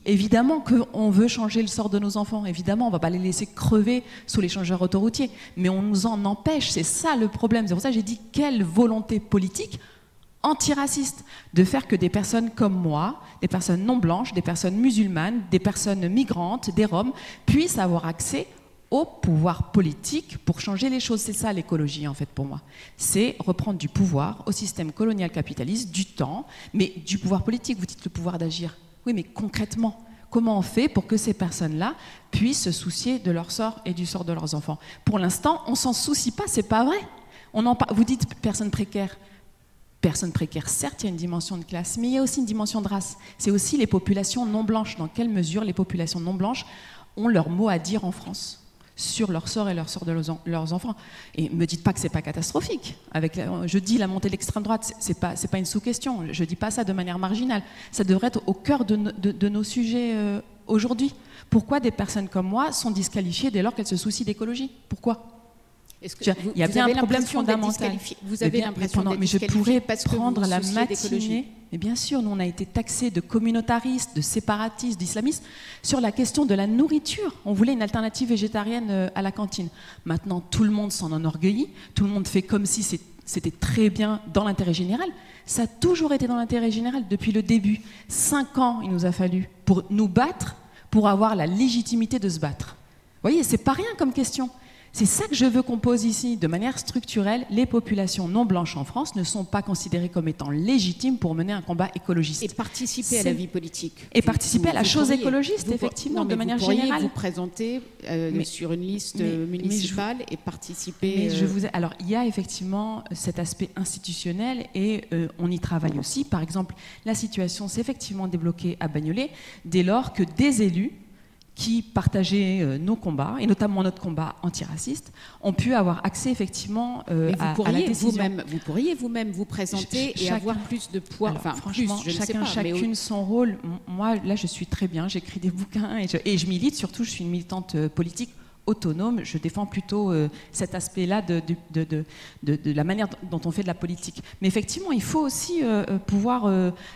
Évidemment qu'on veut changer le sort de nos enfants, évidemment, on ne va pas les laisser crever sous l'échangeur autoroutier, mais on nous en empêche, c'est ça le problème. C'est pour ça que j'ai dit quelle volonté politique antiraciste de faire que des personnes comme moi, des personnes non blanches, des personnes musulmanes, des personnes migrantes, des Roms, puissent avoir accès au pouvoir politique pour changer les choses. C'est ça l'écologie en fait pour moi. C'est reprendre du pouvoir au système colonial capitaliste, du temps, mais du pouvoir politique. Vous dites le pouvoir d'agir. Oui, mais concrètement, comment on fait pour que ces personnes-là puissent se soucier de leur sort et du sort de leurs enfants? Pour l'instant, on s'en soucie pas, c'est pas vrai. Vous dites personnes précaires. Personnes précaires, certes, il y a une dimension de classe, mais il y a aussi une dimension de race. C'est aussi les populations non blanches. Dans quelle mesure les populations non blanches ont leur mot à dire en France sur leur sort et leur sort de leurs enfants. Et ne me dites pas que ce n'est pas catastrophique. Je dis la montée de l'extrême droite, ce n'est pas une sous-question. Je ne dis pas ça de manière marginale. Ça devrait être au cœur de nos sujets aujourd'hui. Pourquoi des personnes comme moi sont disqualifiées dès lors qu'elles se soucient d'écologie? Pourquoi? Il y a bien un problème fondamental. Vous avez l'impression d'être disqualifié mais je pourrais parce que prendre vous la souciez d'écologie. Mais bien sûr, nous on a été taxés de communautaristes, de séparatistes, d'islamistes sur la question de la nourriture. On voulait une alternative végétarienne à la cantine. Maintenant, tout le monde s'en enorgueillit, tout le monde fait comme si c'était très bien dans l'intérêt général. Ça a toujours été dans l'intérêt général depuis le début. 5 ans, il nous a fallu pour nous battre, pour avoir la légitimité de se battre. Vous voyez, c'est pas rien comme question. C'est ça que je veux qu'on pose ici. De manière structurelle, les populations non blanches en France ne sont pas considérées comme étant légitimes pour mener un combat écologiste. Et participer à la vie politique. Et participer à la chose écologiste, effectivement, de manière générale. Vous présenter sur une liste municipale et participer... Alors, il y a effectivement cet aspect institutionnel et on y travaille aussi. Par exemple, la situation s'est effectivement débloquée à Bagnolet dès lors que des élus qui partageaient nos combats, et notamment notre combat antiraciste, ont pu avoir accès effectivement à la décision. Vous pourriez vous-même vous présenter et avoir plus de poids. Alors, franchement, chacune son rôle. Moi, là, je suis très bien, j'écris des bouquins et je milite, surtout, je suis une militante politique autonome, je défends plutôt cet aspect-là de la manière dont on fait de la politique. Mais effectivement, il faut aussi pouvoir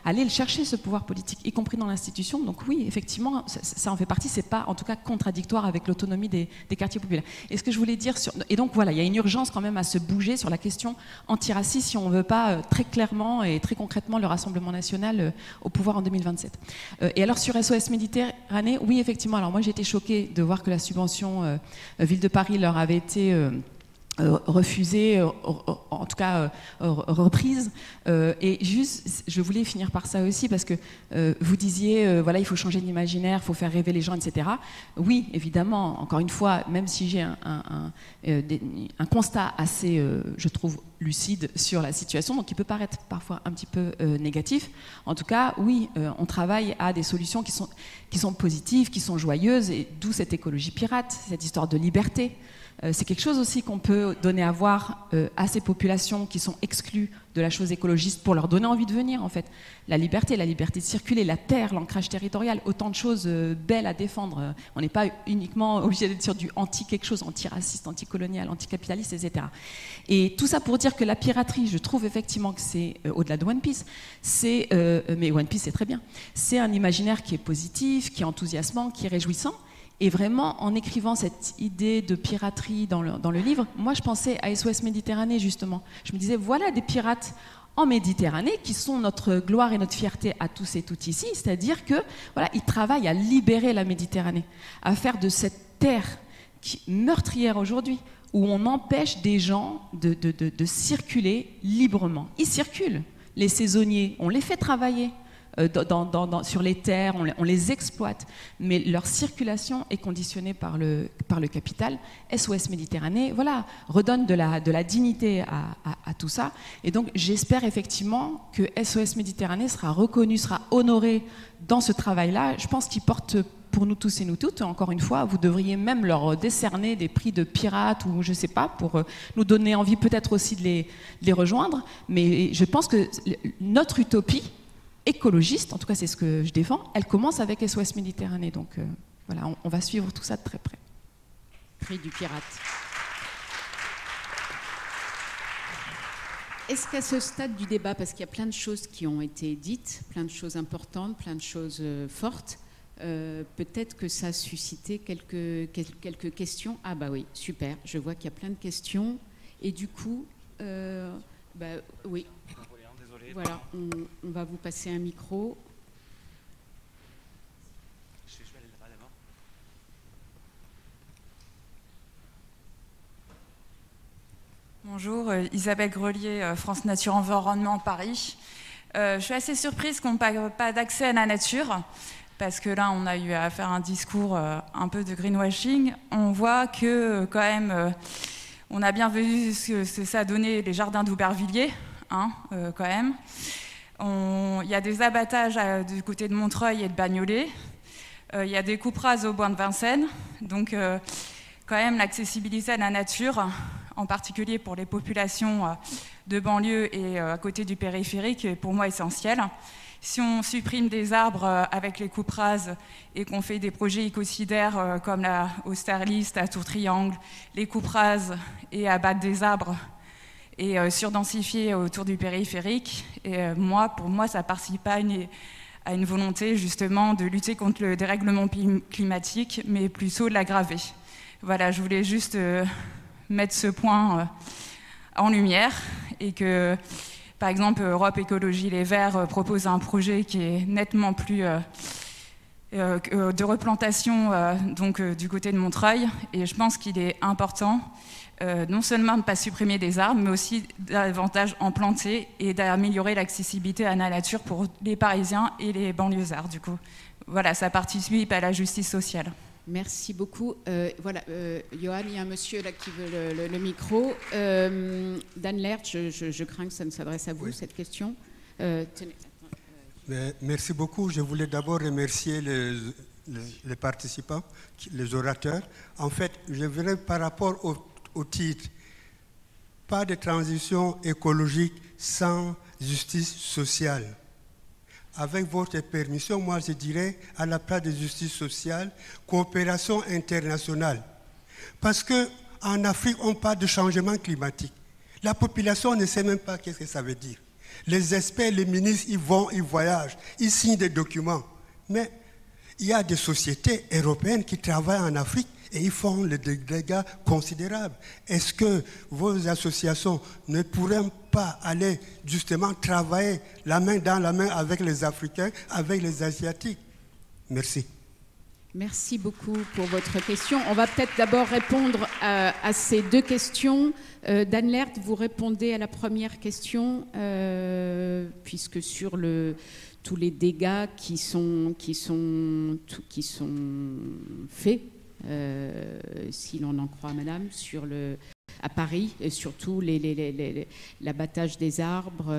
aller le chercher, ce pouvoir politique, y compris dans l'institution. Donc oui, effectivement, ça en fait partie. C'est pas, en tout cas, contradictoire avec l'autonomie des quartiers populaires. Et ce que je voulais dire et donc voilà, il y a une urgence quand même à se bouger sur la question antiraciste si on ne veut pas très clairement et très concrètement le Rassemblement national au pouvoir en 2027. Et alors sur SOS Méditerranée, oui, effectivement. Alors moi, j'ai été choquée de voir que la subvention Ville de Paris leur avait été refusée, en tout cas reprise. Et juste, je voulais finir par ça aussi, parce que vous disiez, voilà, il faut changer d'imaginaire, il faut faire rêver les gens, etc. Oui, évidemment, encore une fois, même si j'ai un constat assez, je trouve, lucide sur la situation, donc qui peut paraître parfois un petit peu négatif. En tout cas, oui, on travaille à des solutions qui sont positives, qui sont joyeuses, et d'où cette écologie pirate, cette histoire de liberté. C'est quelque chose aussi qu'on peut donner à voir à ces populations qui sont exclues de la chose écologiste pour leur donner envie de venir, en fait. La liberté de circuler, la terre, l'ancrage territorial, autant de choses belles à défendre. On n'est pas uniquement obligé d'être sur du anti-quelque chose, anti-raciste, anti-colonial, anti-capitaliste, etc. Et tout ça pour dire que la piraterie, je trouve effectivement que c'est, au-delà de One Piece, mais One Piece c'est très bien, c'est un imaginaire qui est positif, qui est enthousiasmant, qui est réjouissant. Et vraiment, en écrivant cette idée de piraterie dans le livre, moi je pensais à SOS Méditerranée justement. Je me disais, voilà des pirates en Méditerranée qui sont notre gloire et notre fierté à tous et toutes ici, c'est-à-dire que voilà, ils travaillent à libérer la Méditerranée, à faire de cette terre meurtrière aujourd'hui, où on empêche des gens de circuler librement. Ils circulent. Les saisonniers, on les fait travailler. Sur les terres, on les exploite, mais leur circulation est conditionnée par le capital. SOS Méditerranée, voilà, redonne de la dignité à tout ça. Et donc j'espère effectivement que SOS Méditerranée sera reconnu, sera honoré dans ce travail-là. Je pense qu'il porte pour nous tous et nous toutes. Encore une fois, vous devriez même leur décerner des prix de pirates ou je ne sais pas, pour nous donner envie peut-être aussi de les rejoindre. Mais je pense que notre utopie écologiste, en tout cas c'est ce que je défends, elle commence avec SOS Méditerranée. Donc voilà, on va suivre tout ça de très près. Prix du pirate. est-ce qu'à ce stade du débat, parce qu'il y a plein de choses qui ont été dites, plein de choses importantes, plein de choses fortes, peut-être que ça a suscité quelques questions. Ah bah oui, super, je vois qu'il y a plein de questions. Et du coup, oui, voilà, on va vous passer un micro. Bonjour, Isabelle Grelier, France Nature Environnement, Paris. Je suis assez surprise qu'on n'ait pas d'accès à la nature, parce que là, on a eu à faire un discours un peu de greenwashing. On voit que, quand même, on a bien vu ce que ça a donné les jardins d'Aubervilliers, hein, quand même. Il y a des abattages du côté de Montreuil et de Bagnolet. Il y a des coupes rases au bois de Vincennes. Donc, quand même, l'accessibilité à la nature, en particulier pour les populations de banlieue et à côté du périphérique, est pour moi essentiel. Si on supprime des arbres avec les coupes rases et qu'on fait des projets écocidaires comme la Austerlitz, à Tour Triangle, les coupes rases et abattre des arbres et surdensifier autour du périphérique, et pour moi, ça participe pas à une volonté justement de lutter contre le dérèglement climatique, mais plutôt de l'aggraver. Voilà, je voulais juste mettre ce point en lumière et que, par exemple, Europe Écologie Les Verts propose un projet qui est nettement plus de replantation du côté de Montreuil, et je pense qu'il est important non seulement de ne pas supprimer des arbres, mais aussi davantage en planter et d'améliorer l'accessibilité à la nature pour les Parisiens et les banlieusards. Du coup, voilà, ça participe à la justice sociale. Merci beaucoup. Voilà, Johan, il y a un monsieur là qui veut le micro. Dan Lert, je crains que ça ne s'adresse à vous, cette question. Tenez. Merci beaucoup. Je voulais d'abord remercier les participants, les orateurs. En fait, je voudrais par rapport au titre, pas de transition écologique sans justice sociale. Avec votre permission, moi je dirais à la place de justice sociale, coopération internationale. Parce qu'en Afrique, on parle de changement climatique. La population ne sait même pas ce que ça veut dire. Les experts, les ministres, ils vont, ils voyagent, ils signent des documents. Mais il y a des sociétés européennes qui travaillent en Afrique et ils font des dégâts considérables. Est-ce que vos associations ne pourraient pas aller justement travailler la main dans la main avec les Africains, avec les Asiatiques? Merci. Merci beaucoup pour votre question. On va peut-être d'abord répondre à ces deux questions. Dan Lert, vous répondez à la première question, puisque sur tous les dégâts qui sont faits, si l'on en croit madame, à Paris, et surtout l'abattage des arbres,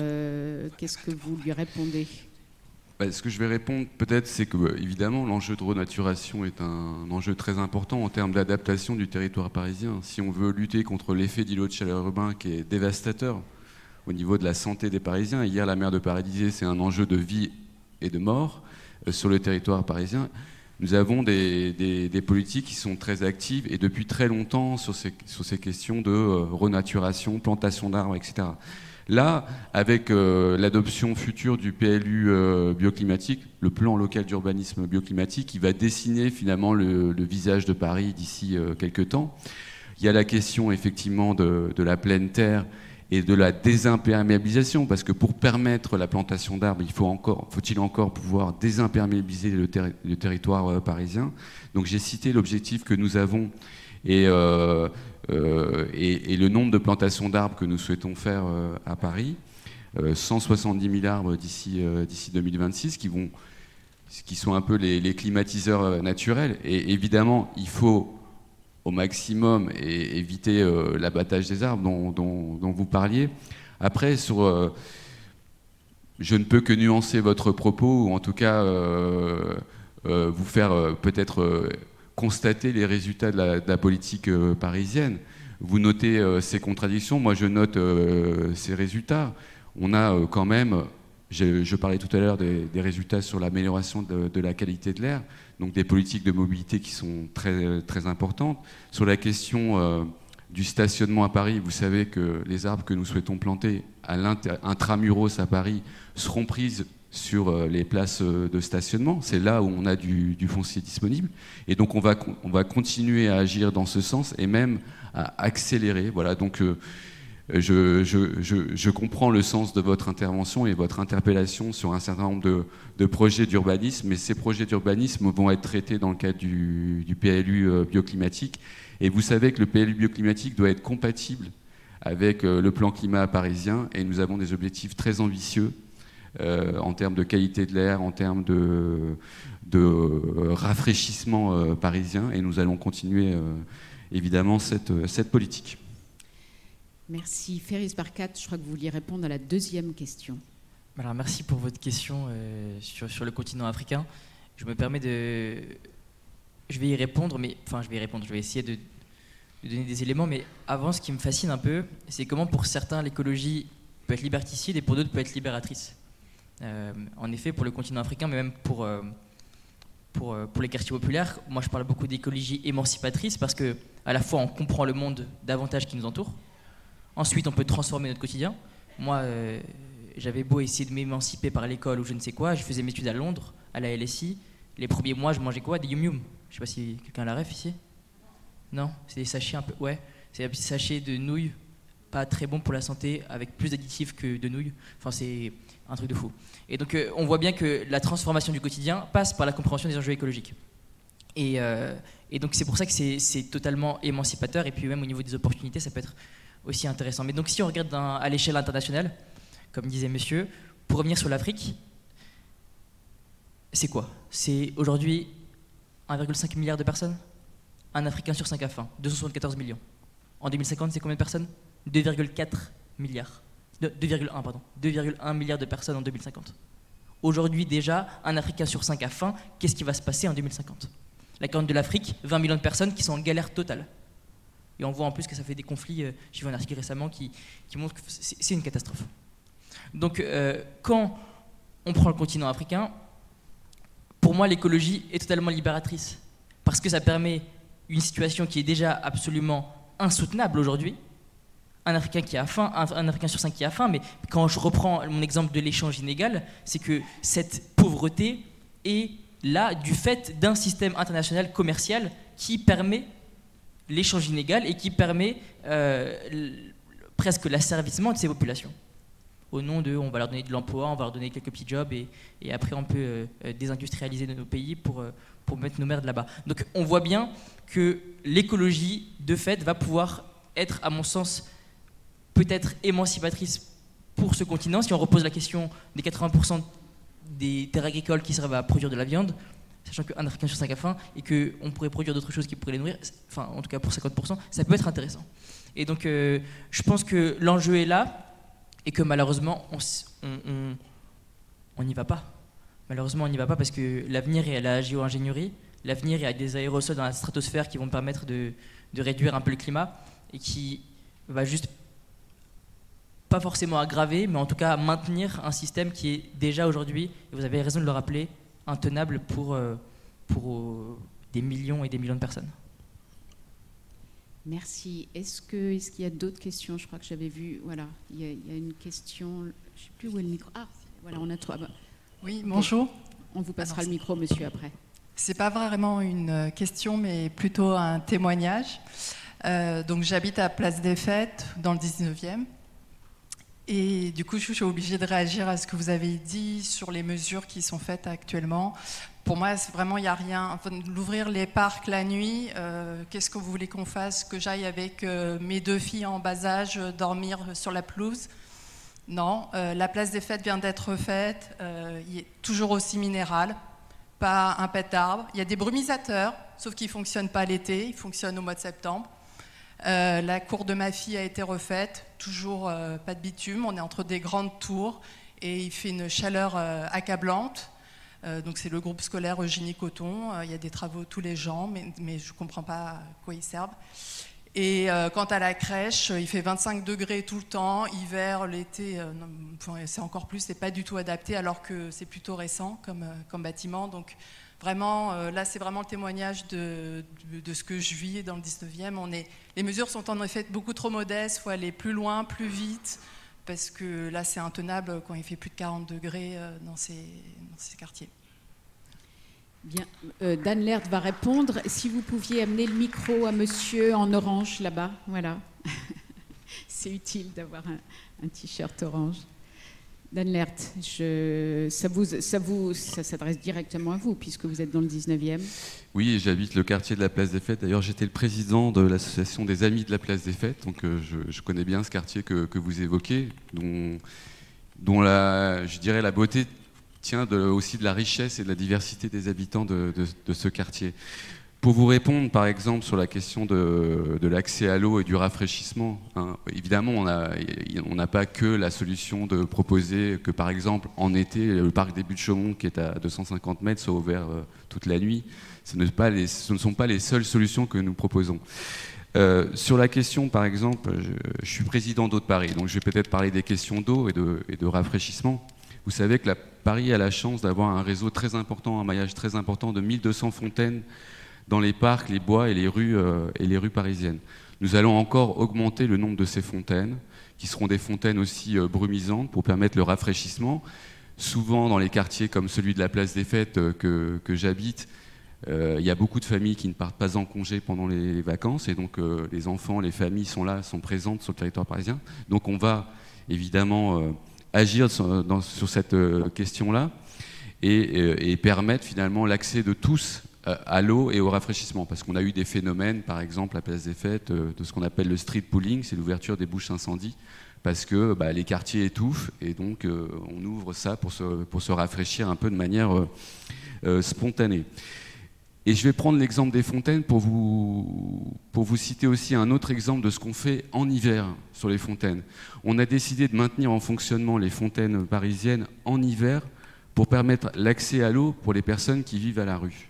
qu'est-ce que vous lui répondez ? Ce que je vais répondre peut-être, c'est que évidemment l'enjeu de renaturation est un enjeu très important en termes d'adaptation du territoire parisien. Si on veut lutter contre l'effet d'îlot de chaleur urbain qui est dévastateur au niveau de la santé des Parisiens, hier la maire de Paris disait c'est un enjeu de vie et de mort sur le territoire parisien. Nous avons des politiques qui sont très actives et depuis très longtemps sur ces questions de renaturation, plantation d'arbres, etc. Là, avec l'adoption future du PLU bioclimatique, le plan local d'urbanisme bioclimatique, qui va dessiner finalement le visage de Paris d'ici quelques temps, il y a la question effectivement de la pleine terre et de la désimperméabilisation, parce que pour permettre la plantation d'arbres, faut-il encore pouvoir désimperméabiliser le territoire parisien. Donc j'ai cité l'objectif que nous avons et le nombre de plantations d'arbres que nous souhaitons faire à Paris, 170 000 arbres d'ici 2026, qui sont un peu les climatiseurs naturels. Et évidemment, il faut au maximum et éviter l'abattage des arbres dont vous parliez. Après, je ne peux que nuancer votre propos, ou en tout cas vous faire peut-être constater les résultats de la politique parisienne. Vous notez ces contradictions, moi je note ces résultats. On a quand même, je parlais tout à l'heure des résultats sur l'amélioration de la qualité de l'air, donc des politiques de mobilité qui sont très, très importantes. Sur la question du stationnement à Paris. Vous savez que les arbres que nous souhaitons planter intramuros à Paris seront prises sur les places de stationnement. C'est là où on a du foncier disponible. Et donc on va continuer à agir dans ce sens et même à accélérer. Voilà, donc je comprends le sens de votre intervention et votre interpellation sur un certain nombre de projets d'urbanisme, mais ces projets d'urbanisme vont être traités dans le cadre du PLU bioclimatique. Et vous savez que le PLU bioclimatique doit être compatible avec le plan climat parisien, et nous avons des objectifs très ambitieux en termes de qualité de l'air, en termes de rafraîchissement parisien, et nous allons continuer évidemment cette politique. Merci. Ferris Barkat, je crois que vous vouliez répondre à la deuxième question. Alors, merci pour votre question sur le continent africain. Je me permets de... Je vais y répondre, je vais essayer de donner des éléments, mais avant, ce qui me fascine un peu, c'est comment pour certains l'écologie peut être liberticide et pour d'autres peut être libératrice. En effet, pour le continent africain, mais même pour les quartiers populaires, moi je parle beaucoup d'écologie émancipatrice parce que à la fois on comprend le monde davantage qui nous entoure, ensuite on peut transformer notre quotidien. Moi, j'avais beau essayer de m'émanciper par l'école ou je ne sais quoi, je faisais mes études à Londres, à la LSI. Les premiers mois, je mangeais quoi? Des Yum Yum. Je sais pas si quelqu'un a la ref ici. Non, c'est des sachets un peu. Ouais, c'est des petits sachets de nouilles, pas très bons pour la santé, avec plus d'additifs que de nouilles. Enfin, c'est un truc de fou. Et donc, on voit bien que la transformation du quotidien passe par la compréhension des enjeux écologiques. Et donc, c'est pour ça que c'est totalement émancipateur. Et puis, même au niveau des opportunités, ça peut être aussi intéressant. Mais donc, si on regarde à l'échelle internationale, comme disait monsieur, pour revenir sur l'Afrique, c'est quoi? C'est aujourd'hui 1,5 milliard de personnes. Un Africain sur 5 a faim, 274 millions. En 2050, c'est combien de personnes? 2,4 milliards. 2,1 milliards de personnes en 2050. Aujourd'hui déjà, un Africain sur 5 a faim. Qu'est-ce qui va se passer en 2050? La Corne de l'Afrique, 20 millions de personnes qui sont en galère totale. Et on voit en plus que ça fait des conflits. J'ai vu un article récemment qui montre que c'est une catastrophe. Donc quand on prend le continent africain, pour moi l'écologie est totalement libératrice. Parce que ça permet une situation qui est déjà absolument insoutenable aujourd'hui. Un Africain qui a faim, un Africain sur 5 qui a faim, mais quand je reprends mon exemple de l'échange inégal, c'est que cette pauvreté est là du fait d'un système international commercial qui permet l'échange inégal et qui permet presque l'asservissement de ces populations. Au nom de, on va leur donner de l'emploi, on va leur donner quelques petits jobs et après on peut désindustrialiser nos pays pour mettre nos merdes là-bas. Donc on voit bien que l'écologie, de fait, va pouvoir être, à mon sens, peut-être émancipatrice pour ce continent, si on repose la question des 80% des terres agricoles qui servent à produire de la viande, sachant qu'un Africain sur 5 a faim et qu'on pourrait produire d'autres choses qui pourraient les nourrir, enfin en tout cas pour 50%, ça peut être intéressant. Et donc je pense que l'enjeu est là et que malheureusement on n'y va pas. Malheureusement on n'y va pas parce que l'avenir est à la géo-ingénierie, l'avenir est à des aérosols dans la stratosphère qui vont permettre de réduire un peu le climat et qui va juste pas forcément aggraver, mais en tout cas maintenir un système qui est déjà aujourd'hui, et vous avez raison de le rappeler, intenable pour des millions et des millions de personnes. Merci. Est-ce qu'il y a d'autres questions? Je crois que j'avais vu, voilà, il y a une question, je ne sais plus où est le micro. Ah, voilà, on a trois. Oui, bonjour. On vous passera le micro, monsieur, après. C'est pas vraiment une question, mais plutôt un témoignage. Donc j'habite à Place des Fêtes, dans le 19e. Et du coup, je suis obligée de réagir à ce que vous avez dit sur les mesures qui sont faites actuellement. Pour moi, vraiment, il n'y a rien. Enfin, l'ouvrir les parcs la nuit, qu'est-ce que vous voulez qu'on fasse? Que j'aille avec mes 2 filles en bas âge dormir sur la pelouse? Non. La Place des Fêtes vient d'être faite. Il est toujours aussi minéral, pas un pet d'arbre. Il y a des brumisateurs, sauf qu'ils ne fonctionnent pas l'été, ils fonctionnent au mois de septembre. La cour de ma fille a été refaite, toujours pas de bitume, on est entre des grandes tours et il fait une chaleur accablante. Donc c'est le groupe scolaire Eugénie Coton, il y a des travaux tous les gens, mais je ne comprends pas à quoi ils servent. Et quant à la crèche, il fait 25 degrés tout le temps, hiver, l'été, c'est encore plus, c'est pas du tout adapté alors que c'est plutôt récent comme bâtiment. Donc vraiment, là, c'est vraiment le témoignage de ce que je vis dans le 19e. Les mesures sont en effet beaucoup trop modestes, il faut aller plus loin, plus vite, parce que là, c'est intenable quand il fait plus de 40 degrés dans ces quartiers. Bien, Dan Laert va répondre. Si vous pouviez amener le micro à monsieur en orange là-bas, voilà. C'est utile d'avoir un t-shirt orange. Dan Laert, ça s'adresse directement à vous, puisque vous êtes dans le 19e. Oui, j'habite le quartier de la Place des Fêtes. D'ailleurs, j'étais le président de l'association des Amis de la Place des Fêtes, donc je connais bien ce quartier que vous évoquez, dont je dirais la beauté tient aussi de la richesse et de la diversité des habitants de ce quartier. Pour vous répondre, par exemple, sur la question de l'accès à l'eau et du rafraîchissement, hein, évidemment, on n'a pas que la solution de proposer que, par exemple, en été, le parc des Buttes-Chaumont, qui est à 250 mètres, soit ouvert toute la nuit. Ce ne sont pas les seules solutions que nous proposons. Sur la question, par exemple, je suis président d'Eau de Paris, donc je vais peut-être parler des questions d'eau et de rafraîchissement. Vous savez que Paris a la chance d'avoir un réseau très important, un maillage très important de 1200 fontaines dans les parcs, les bois et les rues parisiennes. Nous allons encore augmenter le nombre de ces fontaines, qui seront des fontaines aussi brumisantes pour permettre le rafraîchissement. Souvent, dans les quartiers comme celui de la Place des Fêtes que j'habite, il y a beaucoup de familles qui ne partent pas en congé pendant les vacances, et donc les enfants, les familles sont là, sont présentes sur le territoire parisien. Donc on va évidemment agir sur cette question-là et permettre finalement l'accès de tous à l'eau et au rafraîchissement, parce qu'on a eu des phénomènes, par exemple à Place des Fêtes, de ce qu'on appelle le street pooling, c'est l'ouverture des bouches incendies, parce que les quartiers étouffent, et donc on ouvre ça pour se rafraîchir un peu de manière spontanée. Et je vais prendre l'exemple des fontaines pour vous citer aussi un autre exemple de ce qu'on fait en hiver sur les fontaines. On a décidé de maintenir en fonctionnement les fontaines parisiennes en hiver pour permettre l'accès à l'eau pour les personnes qui vivent à la rue.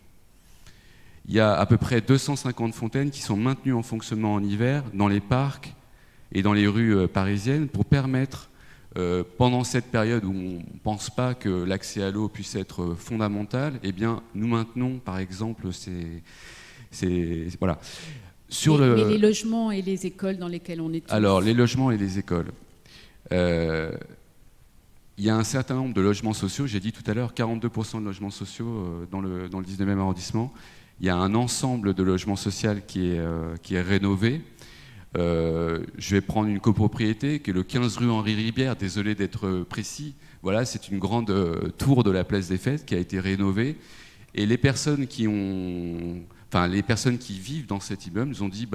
Il y a à peu près 250 fontaines qui sont maintenues en fonctionnement en hiver dans les parcs et dans les rues parisiennes pour permettre, pendant cette période où on ne pense pas que l'accès à l'eau puisse être fondamental, eh bien, nous maintenons, par exemple, voilà. Mais les logements et les écoles dans lesquels on est... Alors, les logements et les écoles. Il y a un certain nombre de logements sociaux, j'ai dit tout à l'heure, 42% de logements sociaux dans le 19e arrondissement. Il y a un ensemble de logements sociaux qui est rénové. Je vais prendre une copropriété qui est le 15 rue Henri Ribière, désolé d'être précis. Voilà, c'est une grande tour de la Place des Fêtes qui a été rénovée. Et les personnes qui vivent dans cet immeuble nous ont dit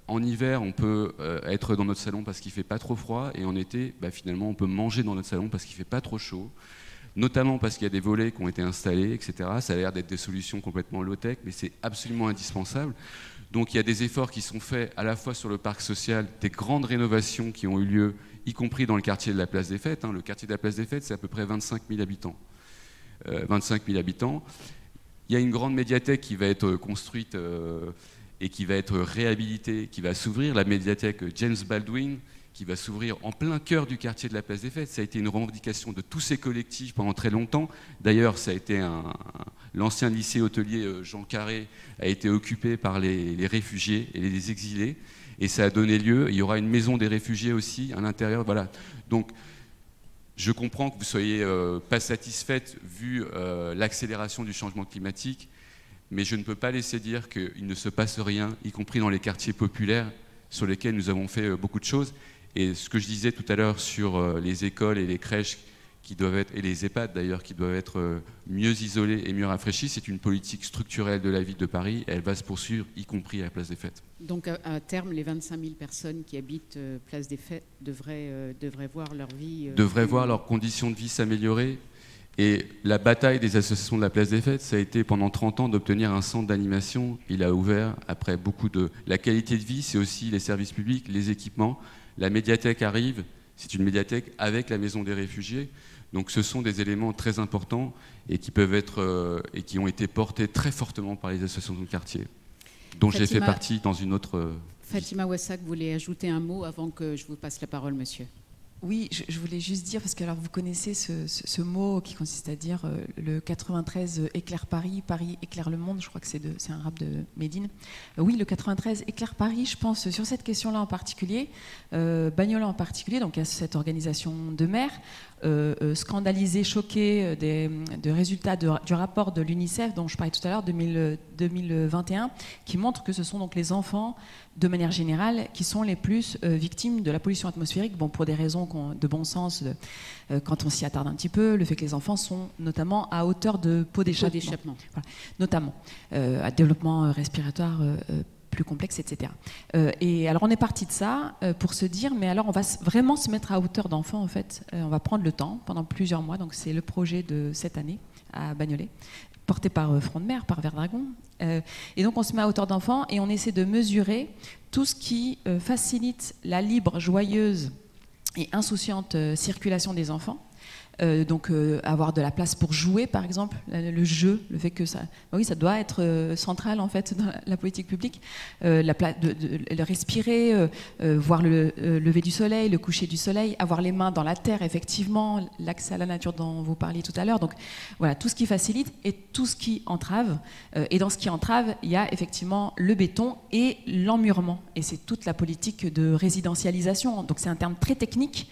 en hiver, on peut être dans notre salon parce qu'il ne fait pas trop froid, et en été, finalement, on peut manger dans notre salon parce qu'il ne fait pas trop chaud. Notamment parce qu'il y a des volets qui ont été installés, etc. Ça a l'air d'être des solutions complètement low-tech, mais c'est absolument indispensable. Donc il y a des efforts qui sont faits à la fois sur le parc social, des grandes rénovations qui ont eu lieu, y compris dans le quartier de la Place des Fêtes. Le quartier de la Place des Fêtes, c'est à peu près 25 000 habitants. 25 000 habitants. Il y a une grande médiathèque qui va être construite et qui va être réhabilitée, qui va s'ouvrir, la médiathèque James Baldwin, qui va s'ouvrir en plein cœur du quartier de la Place des Fêtes. Ça a été une revendication de tous ces collectifs pendant très longtemps. D'ailleurs, ça a été l'ancien lycée hôtelier Jean Carré a été occupé par les réfugiés et les exilés, et ça a donné lieu. Il y aura une maison des réfugiés aussi à l'intérieur. Voilà. Donc, je comprends que vous ne soyez pas satisfaite vu l'accélération du changement climatique, mais je ne peux pas laisser dire qu'il ne se passe rien, y compris dans les quartiers populaires sur lesquels nous avons fait beaucoup de choses. Et ce que je disais tout à l'heure sur les écoles et les crèches qui doivent être, et les EHPAD d'ailleurs, qui doivent être mieux isolés et mieux rafraîchis, c'est une politique structurelle de la ville de Paris. Elle va se poursuivre, y compris à la Place des Fêtes. Donc à terme, les 25 000 personnes qui habitent Place des Fêtes devraient voir leur vie... devraient voir leurs conditions de vie s'améliorer. Et la bataille des associations de la Place des Fêtes, ça a été pendant 30 ans d'obtenir un centre d'animation. Il a ouvert après beaucoup de... La qualité de vie, c'est aussi les services publics, les équipements. La médiathèque arrive, c'est une médiathèque avec la maison des réfugiés. Donc ce sont des éléments très importants et qui peuvent être et qui ont été portés très fortement par les associations de quartier, dont j'ai fait partie dans une autre... Fatima Ouassak voulait ajouter un mot avant que je vous passe la parole, monsieur. Oui, je voulais juste dire, parce que alors, vous connaissez ce mot qui consiste à dire le 93 éclaire Paris, Paris éclaire le monde, je crois que c'est un rap de Médine. Oui, le 93 éclaire Paris, je pense, sur cette question-là en particulier, Bagnolet en particulier, donc il y a cette organisation de maires, scandalisés, choqués des résultats du rapport de l'UNICEF dont je parlais tout à l'heure, 2021, qui montre que ce sont donc les enfants, de manière générale, qui sont les plus victimes de la pollution atmosphérique, bon, pour des raisons de bon sens, quand on s'y attarde un petit peu, le fait que les enfants sont notamment à hauteur de peau d'échappement, voilà, notamment, à développement respiratoire plus complexe, etc. Et alors on est parti de ça pour se dire, mais alors on va vraiment se mettre à hauteur d'enfants, en fait. On va prendre le temps pendant plusieurs mois, donc c'est le projet de cette année à Bagnolet, porté par Front de Mer, par Verdragon. Et donc on se met à hauteur d'enfants et on essaie de mesurer tout ce qui facilite la libre, joyeuse et insouciante circulation des enfants. Donc avoir de la place pour jouer, par exemple, le jeu, le fait que ça, oui, ça doit être central en fait dans la politique publique, la place de respirer, voir le lever du soleil, le coucher du soleil, avoir les mains dans la terre, effectivement, l'accès à la nature dont vous parliez tout à l'heure. Donc voilà, tout ce qui facilite et tout ce qui entrave. Et dans ce qui entrave, il y a effectivement le béton et l'emmurement. Et c'est toute la politique de résidentialisation. Donc c'est un terme très technique.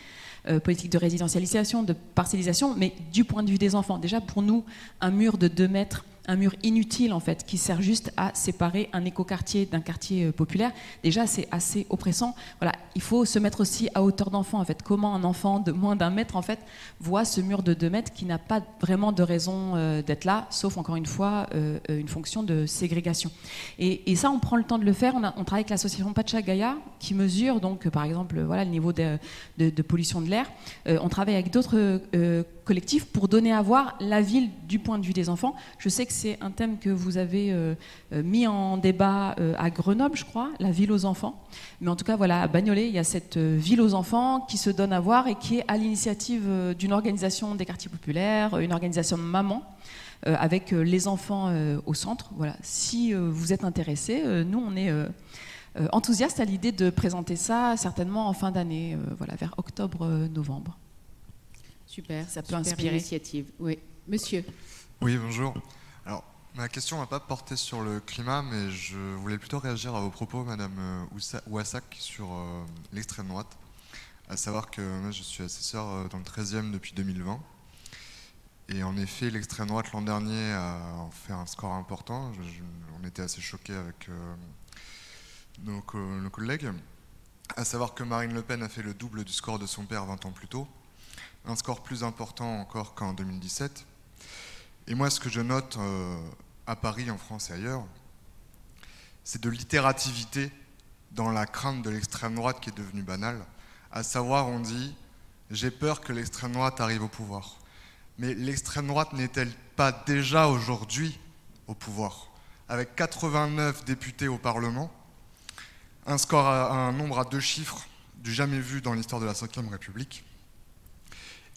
Politique de résidentialisation, de parcellisation, mais du point de vue des enfants. Déjà, pour nous, un mur de 2 mètres, un mur inutile, en fait, qui sert juste à séparer un écoquartier d'un quartier populaire, déjà, c'est assez oppressant. Voilà, il faut se mettre aussi à hauteur d'enfant, en fait. Comment un enfant de moins d'1 mètre, en fait, voit ce mur de 2 mètres qui n'a pas vraiment de raison d'être là, sauf, encore une fois, une fonction de ségrégation. Et ça, on prend le temps de le faire. On travaille avec l'association Pachagaya, qui mesure, donc, par exemple, voilà, le niveau de pollution de l'air. On travaille avec d'autres collectifs pour donner à voir la ville du point de vue des enfants. Je sais que c'est un thème que vous avez mis en débat à Grenoble, je crois, la ville aux enfants. Mais en tout cas, voilà, à Bagnolet, il y a cette ville aux enfants qui se donne à voir et qui est à l'initiative d'une organisation des quartiers populaires, une organisation de mamans, avec les enfants au centre. Voilà. Si vous êtes intéressés, nous, on est enthousiastes à l'idée de présenter ça certainement en fin d'année, voilà, vers octobre-novembre. Super, ça peut super inspirer. Initiative. Oui, monsieur. Oui, bonjour. Alors, ma question n'a pas porté sur le climat, mais je voulais plutôt réagir à vos propos, Madame Ouassak, sur l'extrême droite. À savoir que moi, je suis assesseur dans le 13e depuis 2020. Et en effet, l'extrême droite, l'an dernier, a fait un score important. On était assez choqués avec nos collègues. À savoir que Marine Le Pen a fait le double du score de son père 20 ans plus tôt. Un score plus important encore qu'en 2017. Et moi, ce que je note à Paris, en France et ailleurs, c'est de l'itérativité dans la crainte de l'extrême droite qui est devenue banale. À savoir, on dit « j'ai peur que l'extrême droite arrive au pouvoir ». Mais l'extrême droite n'est-elle pas déjà aujourd'hui au pouvoir? Avec 89 députés au Parlement, un nombre à 2 chiffres du jamais vu dans l'histoire de la Ve République.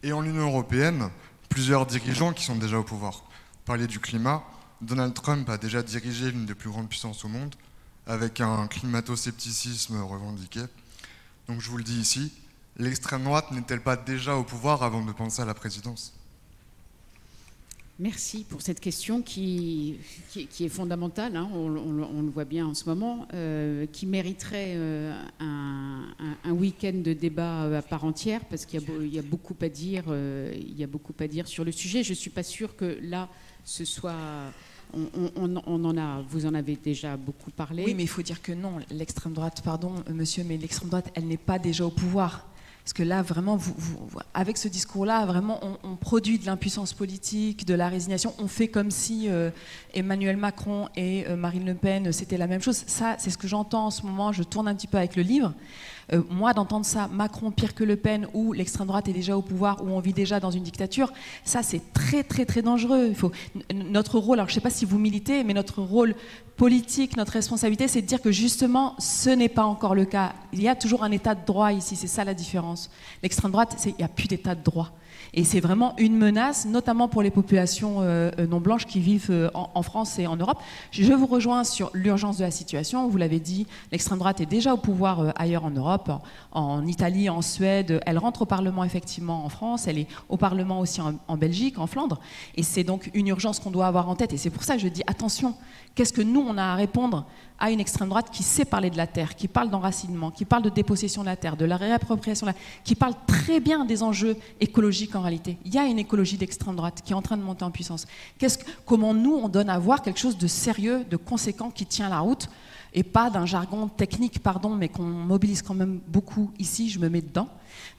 Et en Union européenne, plusieurs dirigeants qui sont déjà au pouvoir. Vous parliez du climat, Donald Trump a déjà dirigé l'une des plus grandes puissances au monde, avec un climato-scepticisme revendiqué. Donc je vous le dis ici, l'extrême droite n'est-elle pas déjà au pouvoir avant de penser à la présidence? Merci pour cette question qui est fondamentale, hein, on le voit bien en ce moment, qui mériterait un week-end de débat à part entière, parce qu'il y a beaucoup à dire, sur le sujet. Je ne suis pas sûre que là, ce soit... vous en avez déjà beaucoup parlé. Oui, mais il faut dire que non, l'extrême droite, pardon monsieur, mais l'extrême droite, elle n'est pas déjà au pouvoir. Parce que là, vraiment, avec ce discours-là, vraiment, on produit de l'impuissance politique, de la résignation. On fait comme si Emmanuel Macron et Marine Le Pen, c'était la même chose. Ça, c'est ce que j'entends en ce moment. Je tourne un petit peu avec le livre. Moi, d'entendre ça, Macron pire que Le Pen, où l'extrême droite est déjà au pouvoir, où on vit déjà dans une dictature, ça, c'est très, très, très dangereux. Notre rôle, alors je ne sais pas si vous militez, mais notre rôle politique, notre responsabilité, c'est de dire que justement, ce n'est pas encore le cas. Il y a toujours un état de droit ici, c'est ça la différence. L'extrême droite, il n'y a plus d'état de droit. Et c'est vraiment une menace, notamment pour les populations non blanches qui vivent en France et en Europe. Je vous rejoins sur l'urgence de la situation. Vous l'avez dit, l'extrême droite est déjà au pouvoir ailleurs en Europe, en Italie, en Suède. Elle rentre au Parlement effectivement en France, elle est au Parlement aussi en Belgique, en Flandre. Et c'est donc une urgence qu'on doit avoir en tête. Et c'est pour ça que je dis attention, qu'est-ce que nous on a à répondre à une extrême droite qui sait parler de la terre, qui parle d'enracinement, qui parle de dépossession de la terre, de la réappropriation de la terre, qui parle très bien des enjeux écologiques en réalité. Il y a une écologie d'extrême droite qui est en train de monter en puissance. Comment nous, on donne à voir quelque chose de sérieux, de conséquent, qui tient la route, et pas d'un jargon technique, pardon, mais qu'on mobilise quand même beaucoup ici, je me mets dedans.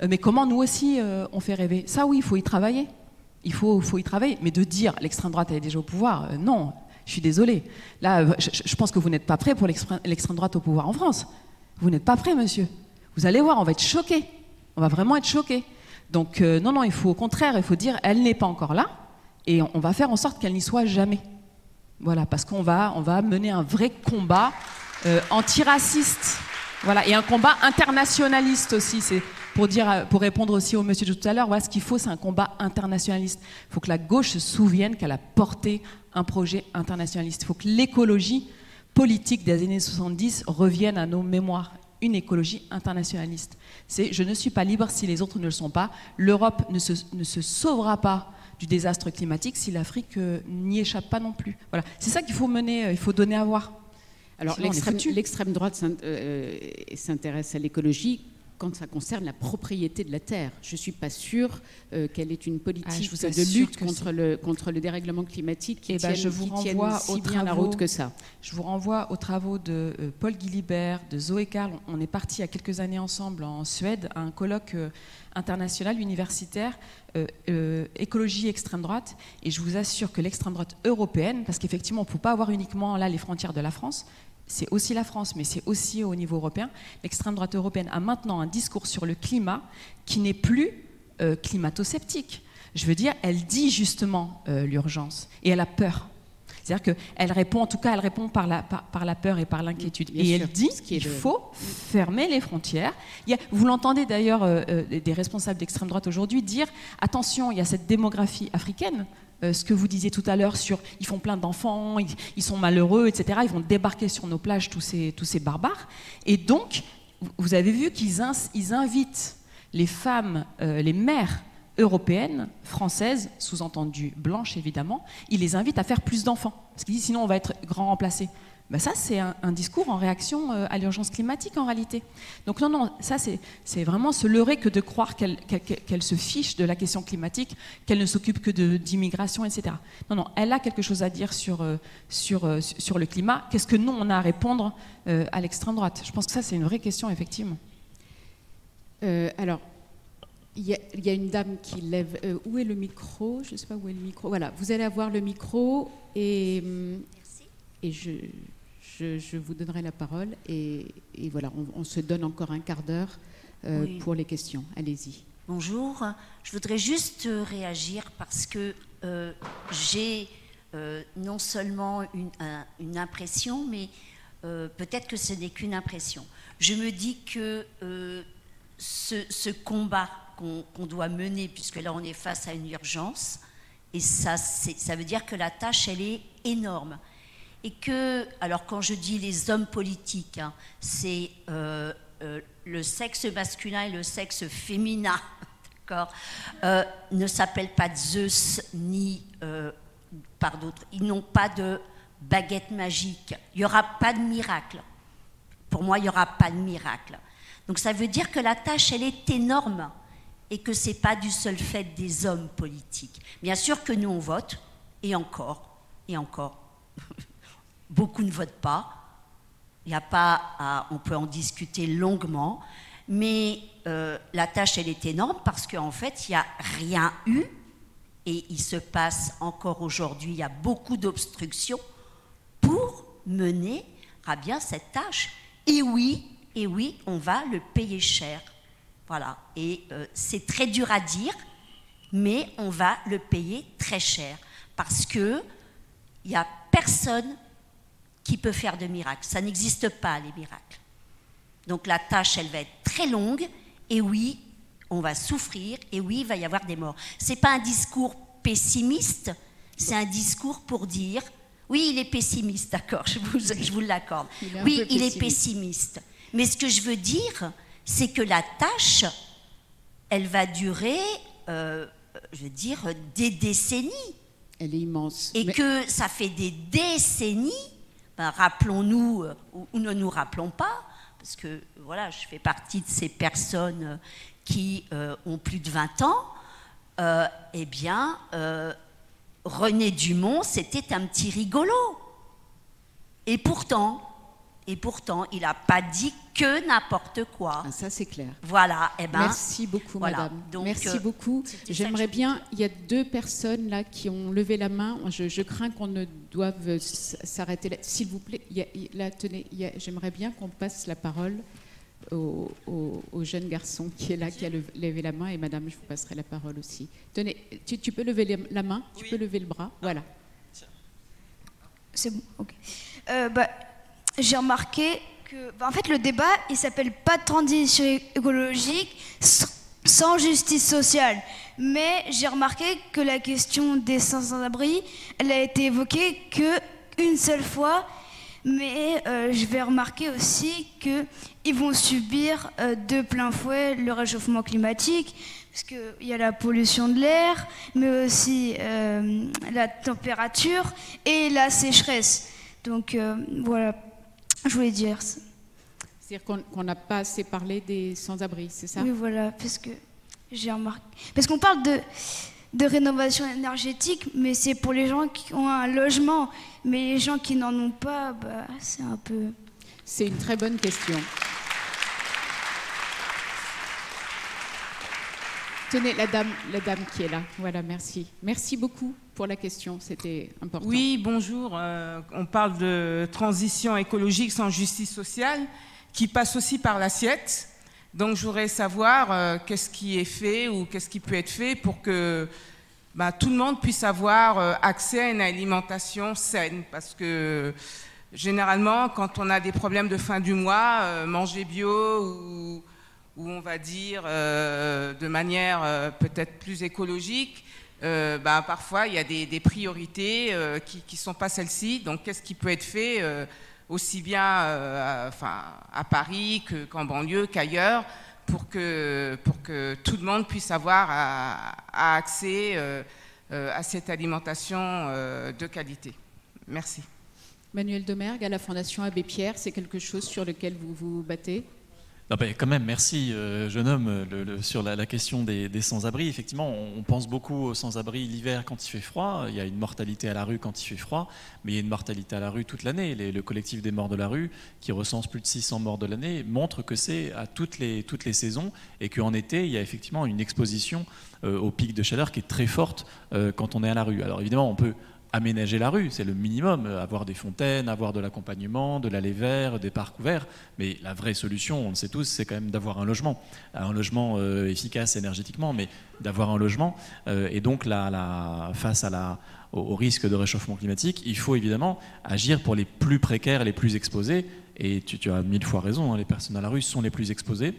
Mais comment nous aussi, on fait rêver? Ça, oui, il faut y travailler. Il faut y travailler. Mais de dire l'extrême droite elle est déjà au pouvoir, non. Je suis désolée. Là, je pense que vous n'êtes pas prêt pour l'extrême droite au pouvoir en France. Vous n'êtes pas prêt, monsieur. Vous allez voir, on va être choqués. On va vraiment être choqués. Donc, non, il faut au contraire, il faut dire, elle n'est pas encore là, et on va faire en sorte qu'elle n'y soit jamais. Voilà, parce qu'on va mener un vrai combat antiraciste. Voilà, et un combat internationaliste aussi. C'est pour répondre aussi au monsieur de tout à l'heure, voilà, ce qu'il faut, c'est un combat internationaliste. Il faut que la gauche se souvienne qu'elle a porté un projet internationaliste. Il faut que l'écologie politique des années 70 revienne à nos mémoires. Une écologie internationaliste. C'est « je ne suis pas libre si les autres ne le sont pas ». L'Europe ne se sauvera pas du désastre climatique si l'Afrique n'y échappe pas non plus. Voilà. C'est ça qu'il faut mener, il faut donner à voir. Alors l'extrême droite s'intéresse à l'écologie quand ça concerne la propriété de la terre. Je ne suis pas sûre qu'elle ait une politique de lutte contre le dérèglement climatique qui tienne si bien la route que ça. Je vous renvoie aux travaux de Paul Guilibert, de Zoé Karl. On est partis il y a quelques années ensemble en Suède à un colloque international universitaire écologie extrême droite. Et je vous assure que l'extrême droite européenne, parce qu'effectivement on ne peut pas avoir uniquement là les frontières de la France, c'est aussi la France, mais c'est aussi au niveau européen. L'extrême droite européenne a maintenant un discours sur le climat qui n'est plus climato-sceptique. Je veux dire, elle dit justement l'urgence et elle a peur. C'est-à-dire qu'elle répond, en tout cas, elle répond par la peur et par l'inquiétude. Et elle dit qu'il faut fermer les frontières. Vous l'entendez d'ailleurs, des responsables d'extrême droite aujourd'hui dire attention, il y a cette démographie africaine. Ce que vous disiez tout à l'heure sur ils font plein d'enfants, ils sont malheureux, etc. Ils vont débarquer sur nos plages, tous ces barbares. Et donc, vous avez vu qu'ils invitent les femmes, les mères européennes, françaises, sous-entendu blanches évidemment, ils les invitent à faire plus d'enfants. Parce qu'ils disent sinon on va être grand remplacé. Ben ça, c'est un discours en réaction à l'urgence climatique en réalité. Donc non, ça c'est vraiment se leurrer que de croire qu'elle se fiche de la question climatique, qu'elle ne s'occupe que d'immigration, etc. Non, elle a quelque chose à dire sur le climat. Qu'est-ce que nous, on a à répondre à l'extrême droite? Je pense que ça, c'est une vraie question, effectivement. Alors, il y a une dame qui lève... où est le micro? Je ne sais pas où est le micro. Voilà, vous allez avoir le micro et je vous donnerai la parole et voilà, on se donne encore un quart d'heure pour les questions. Allez-y. Bonjour, je voudrais juste réagir parce que j'ai non seulement une impression, mais peut-être que ce n'est qu'une impression. Je me dis que ce combat qu'on doit mener, puisque là on est face à une urgence, et ça veut dire que la tâche elle est énorme. Et que, alors quand je dis les hommes politiques, hein, c'est le sexe masculin et le sexe féminin, d'accord, ne s'appellent pas Zeus ni par d'autres. Ils n'ont pas de baguette magique. Il n'y aura pas de miracle. Pour moi, il n'y aura pas de miracle. Donc ça veut dire que la tâche, elle est énorme et que ce n'est pas du seul fait des hommes politiques. Bien sûr que nous, on vote, et encore, beaucoup ne votent pas. Il n'y a pas on peut en discuter longuement, mais la tâche, elle est énorme parce qu'en fait, il n'y a rien eu et il se passe encore aujourd'hui, il y a beaucoup d'obstructions pour mener à bien cette tâche. Et oui, on va le payer cher. Voilà. Et c'est très dur à dire, mais on va le payer très cher parce qu'il n'y a personne qui peut faire de miracles. Ça n'existe pas, les miracles. Donc la tâche, elle va être très longue. Et oui, on va souffrir, et oui, il va y avoir des morts. Ce n'est pas un discours pessimiste, c'est un discours pour dire, oui, il est pessimiste, d'accord, je vous l'accorde. Oui, il est pessimiste. Mais ce que je veux dire, c'est que la tâche, elle va durer, je veux dire, des décennies. Elle est immense. Et que ça fait des décennies, rappelons-nous, ou ne nous rappelons pas, parce que voilà, je fais partie de ces personnes qui ont plus de 20 ans, eh bien, René Dumont, c'était un petit rigolo. Et pourtant, il n'a pas dit que n'importe quoi. Ah, ça, c'est clair. Voilà. Eh ben, merci beaucoup, voilà. madame. Donc, merci beaucoup. J'aimerais bien, il y a 2 personnes là qui ont levé la main. Je crains qu'on ne doive s'arrêter là. S'il vous plaît, tenez, j'aimerais bien qu'on passe la parole au jeune garçon qui est là, qui a levé la main. Et madame, je vous passerai la parole aussi. Tenez, tu peux lever la main, tu peux lever le bras. Voilà. C'est bon, ok. J'ai remarqué que, en fait, le débat, il s'appelle pas de transition écologique sans justice sociale. Mais j'ai remarqué que la question des sans-abri, elle a été évoquée qu'une seule fois. Mais je vais remarquer aussi qu'ils vont subir de plein fouet le réchauffement climatique, parce qu'il y a la pollution de l'air, mais aussi la température et la sécheresse. Donc voilà, je voulais dire ça. C'est-à-dire qu'on n'a pas assez parlé des sans-abri, c'est ça? Oui, voilà, parce que j'ai remarqué. Parce qu'on parle de rénovation énergétique, mais c'est pour les gens qui ont un logement. Mais les gens qui n'en ont pas, c'est un peu... C'est une très bonne question. Tenez, la dame qui est là. Voilà, merci. Merci beaucoup pour la question, c'était important. Oui, bonjour. On parle de transition écologique sans justice sociale, qui passe aussi par l'assiette. Donc, je voudrais savoir qu'est-ce qui est fait ou qu'est-ce qui peut être fait pour que tout le monde puisse avoir accès à une alimentation saine. Parce que généralement, quand on a des problèmes de fin du mois, manger bio ou on va dire de manière peut-être plus écologique, parfois il y a des priorités qui ne sont pas celles-ci. Donc qu'est-ce qui peut être fait aussi bien à Paris qu'en banlieue qu'ailleurs pour que tout le monde puisse avoir accès à cette alimentation de qualité. Merci. Manuel Domergue, à la Fondation Abbé Pierre, c'est quelque chose sur lequel vous vous battez? Non, quand même, merci, jeune homme, sur la question des sans-abri. Effectivement, on pense beaucoup aux sans-abri l'hiver quand il fait froid. Il y a une mortalité à la rue quand il fait froid, mais il y a une mortalité à la rue toute l'année. Le collectif des morts de la rue, qui recense plus de 600 morts de l'année, montre que c'est à toutes les saisons et qu'en été, il y a effectivement une exposition au pic de chaleur qui est très forte quand on est à la rue. Alors évidemment, on peut aménager la rue, c'est le minimum, avoir des fontaines, avoir de l'accompagnement, de l'allée vert, des parcs ouverts, mais la vraie solution, on le sait tous, c'est quand même d'avoir un logement efficace énergétiquement, mais d'avoir un logement, et donc face au risque de réchauffement climatique, il faut évidemment agir pour les plus précaires, les plus exposés, et tu as 1000 fois raison, les personnes à la rue sont les plus exposées.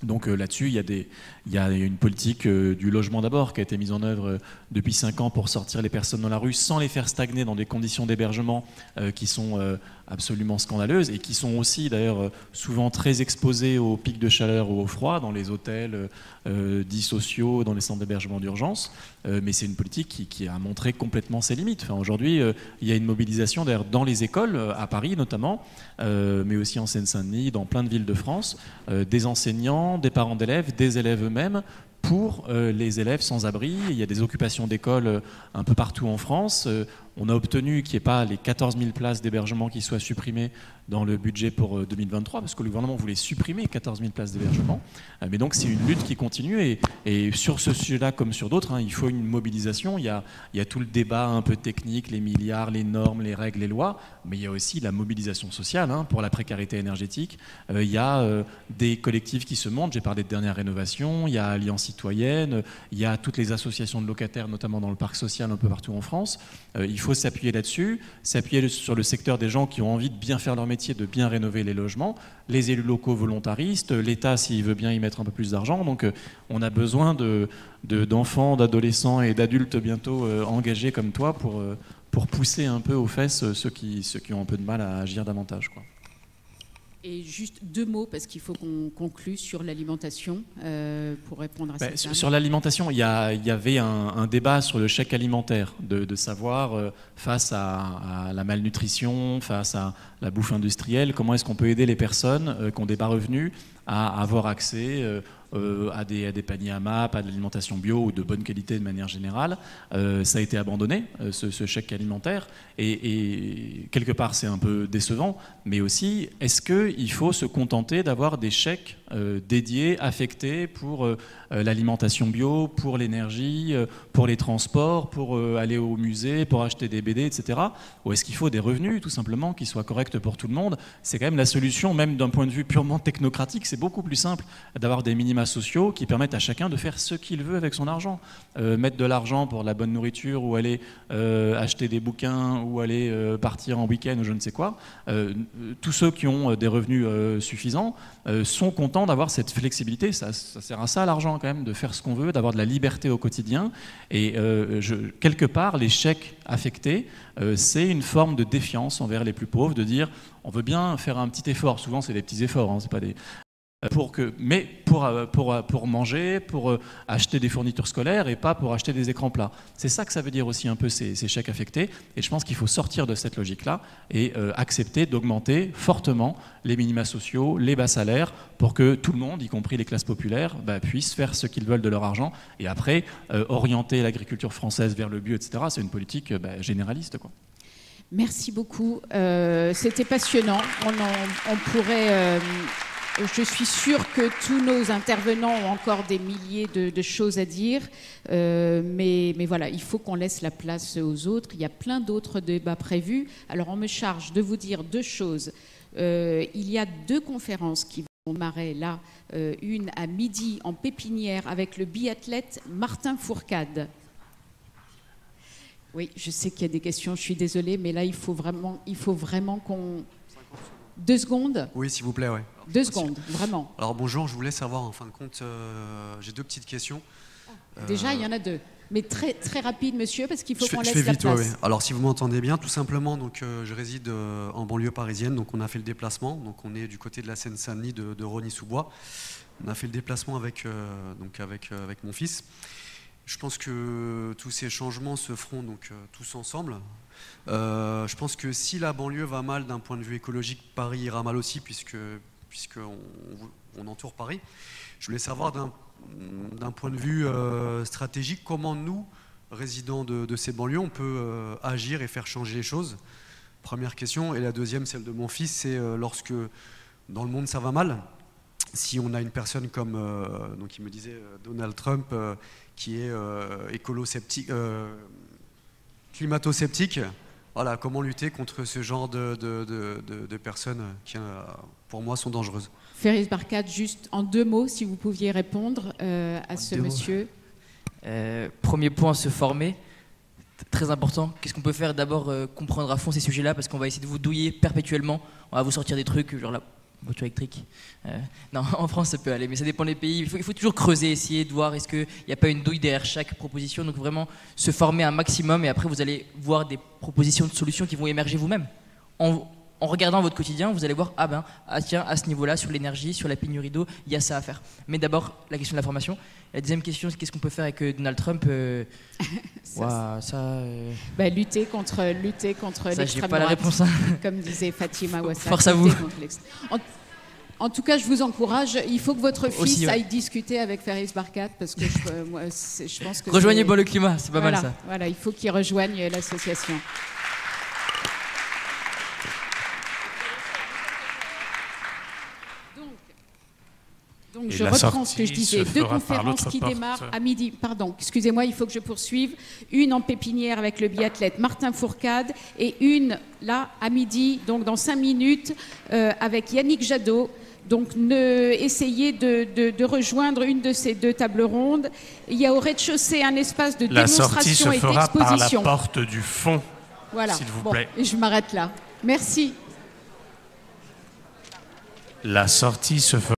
Donc là-dessus, il y a une politique du logement d'abord qui a été mise en œuvre depuis 5 ans pour sortir les personnes dans la rue sans les faire stagner dans des conditions d'hébergement qui sont absolument scandaleuses et qui sont aussi d'ailleurs souvent très exposées aux pics de chaleur ou au froid dans les hôtels dits sociaux, dans les centres d'hébergement d'urgence. Mais c'est une politique qui a montré complètement ses limites. Enfin, aujourd'hui, il y a une mobilisation d'ailleurs dans les écoles, à Paris notamment, mais aussi en Seine-Saint-Denis, dans plein de villes de France, des enseignants, des parents d'élèves, des élèves eux-mêmes, pour les élèves sans abri. Il y a des occupations d'écoles un peu partout en France. On a obtenu qu'il n'y ait pas les 14 000 places d'hébergement qui soient supprimées dans le budget pour 2023, parce que le gouvernement voulait supprimer 14 000 places d'hébergement. Mais donc c'est une lutte qui continue, et sur ce sujet-là, comme sur d'autres, il faut une mobilisation. Il y a tout le débat un peu technique, les milliards, les normes, les règles, les lois, mais il y a aussi la mobilisation sociale pour la précarité énergétique. Il y a des collectifs qui se montent, j'ai parlé de Dernière Rénovation, il y a Alliance Citoyenne, il y a toutes les associations de locataires, notamment dans le parc social un peu partout en France. Il faut s'appuyer là-dessus, s'appuyer sur le secteur des gens qui ont envie de bien faire leur métier, de bien rénover les logements, les élus locaux volontaristes, l'État s'il veut bien y mettre un peu plus d'argent. Donc on a besoin d'enfants, d'adolescents et d'adultes bientôt engagés comme toi pour pousser un peu aux fesses ceux qui ont un peu de mal à agir davantage, quoi. Et juste 2 mots, parce qu'il faut qu'on conclue sur l'alimentation, pour répondre à cette dame. Sur l'alimentation, il y avait un débat sur le chèque alimentaire, de savoir, face à la malnutrition, face à la bouffe industrielle, comment est-ce qu'on peut aider les personnes qui ont des bas revenus à avoir accès à des paniers AMAP, à de l'alimentation bio ou de bonne qualité de manière générale. Ça a été abandonné, ce chèque alimentaire, et quelque part c'est un peu décevant, mais aussi est-ce qu'il faut se contenter d'avoir des chèques dédiés, affectés pour l'alimentation bio, pour l'énergie, pour les transports, pour aller au musée, pour acheter des BD, etc. Ou est-ce qu'il faut des revenus tout simplement qui soient corrects pour tout le monde? C'est quand même la solution, même d'un point de vue purement technocratique. C'est beaucoup plus simple d'avoir des minima sociaux qui permettent à chacun de faire ce qu'il veut avec son argent. Mettre de l'argent pour la bonne nourriture, ou aller acheter des bouquins, ou aller partir en week-end ou je ne sais quoi. Tous ceux qui ont des revenus suffisants sont contents d'avoir cette flexibilité. Ça sert à ça l'argent quand même, de faire ce qu'on veut, d'avoir de la liberté au quotidien. Et quelque part, les chèques affectés, c'est une forme de défiance envers les plus pauvres, de dire on veut bien faire un petit effort. Souvent c'est des petits efforts, hein, c'est pas des... mais pour manger, pour acheter des fournitures scolaires et pas pour acheter des écrans plats. C'est ça que ça veut dire aussi un peu ces chèques affectés, et je pense qu'il faut sortir de cette logique-là et accepter d'augmenter fortement les minima sociaux, les bas salaires, pour que tout le monde, y compris les classes populaires, puissent faire ce qu'ils veulent de leur argent, et après orienter l'agriculture française vers le bio, etc. C'est une politique généraliste, quoi. Merci beaucoup, c'était passionnant. On pourrait... Je suis sûre que tous nos intervenants ont encore des milliers de choses à dire, mais voilà, il faut qu'on laisse la place aux autres. Il y a plein d'autres débats prévus. Alors on me charge de vous dire 2 choses. Il y a 2 conférences qui vont démarrer là, une à midi en pépinière avec le biathlète Martin Fourcade. Oui, je sais qu'il y a des questions, je suis désolée, mais là il faut vraiment qu'on... 2 secondes? Oui, s'il vous plaît, ouais. 2 secondes, vraiment. Alors bonjour, je voulais savoir, en fin de compte, j'ai 2 petites questions. Déjà, il y en a 2. Mais très, très rapide, monsieur, parce qu'il faut qu'on laisse la place. Ouais. Alors si vous m'entendez bien, tout simplement, donc, je réside en banlieue parisienne, donc on a fait le déplacement. Donc on est du côté de la Seine-Saint-Denis, de Rosny-sous-Bois. On a fait le déplacement avec mon fils. Je pense que tous ces changements se feront donc, tous ensemble. Je pense que si la banlieue va mal d'un point de vue écologique, Paris ira mal aussi, puisqu'on entoure Paris. Je voulais savoir d'un point de vue stratégique, comment nous, résidents de ces banlieues, on peut agir et faire changer les choses. Première question. Et la deuxième, celle de mon fils, c'est lorsque dans le monde ça va mal, si on a une personne comme, donc il me disait Donald Trump, qui est écolo-sceptique, climato-sceptique, voilà, comment lutter contre ce genre de personnes qui, pour moi, sont dangereuses. Ferris Barkhad, juste en 2 mots, si vous pouviez répondre à ce monsieur. Premier point, se former. Très important. Qu'est-ce qu'on peut faire? D'abord, comprendre à fond ces sujets-là, parce qu'on va essayer de vous douiller perpétuellement. On va vous sortir des trucs, genre la voiture électrique. Non, en France, ça peut aller, mais ça dépend des pays. Il faut toujours creuser, essayer de voir est-ce qu'il n'y a pas une douille derrière chaque proposition. Donc vraiment, se former un maximum, et après, vous allez voir des propositions de solutions qui vont émerger vous-même. En regardant votre quotidien, vous allez voir, tiens, à ce niveau-là, sur l'énergie, sur la pénurie d'eau, il y a ça à faire. Mais d'abord, la question de la formation. La deuxième question, c'est qu'est-ce qu'on peut faire avec Donald Trump lutter contre l'extrême pas droite, la réponse, hein. Comme disait Fatima Ouassar. Force à vous. En tout cas, je vous encourage. Il faut que votre fils aille discuter avec Ferris Barkhad, parce que je pense que... Rejoignez Bois le climat, c'est pas mal ça. Voilà, il faut qu'il rejoigne l'association. Donc je reprends ce que je disais. 2 conférences qui démarrent à midi. Pardon, excusez-moi, il faut que je poursuive. Une en pépinière avec le biathlète Martin Fourcade, et une là à midi, donc dans 5 minutes, avec Yannick Jadot. Donc essayez de rejoindre une de ces 2 tables rondes. Il y a au rez-de-chaussée un espace de démonstration et d'exposition. La sortie se fera par la porte du fond. Voilà. s'il vous Bon, plaît. et je m'arrête là. Merci. La sortie se fera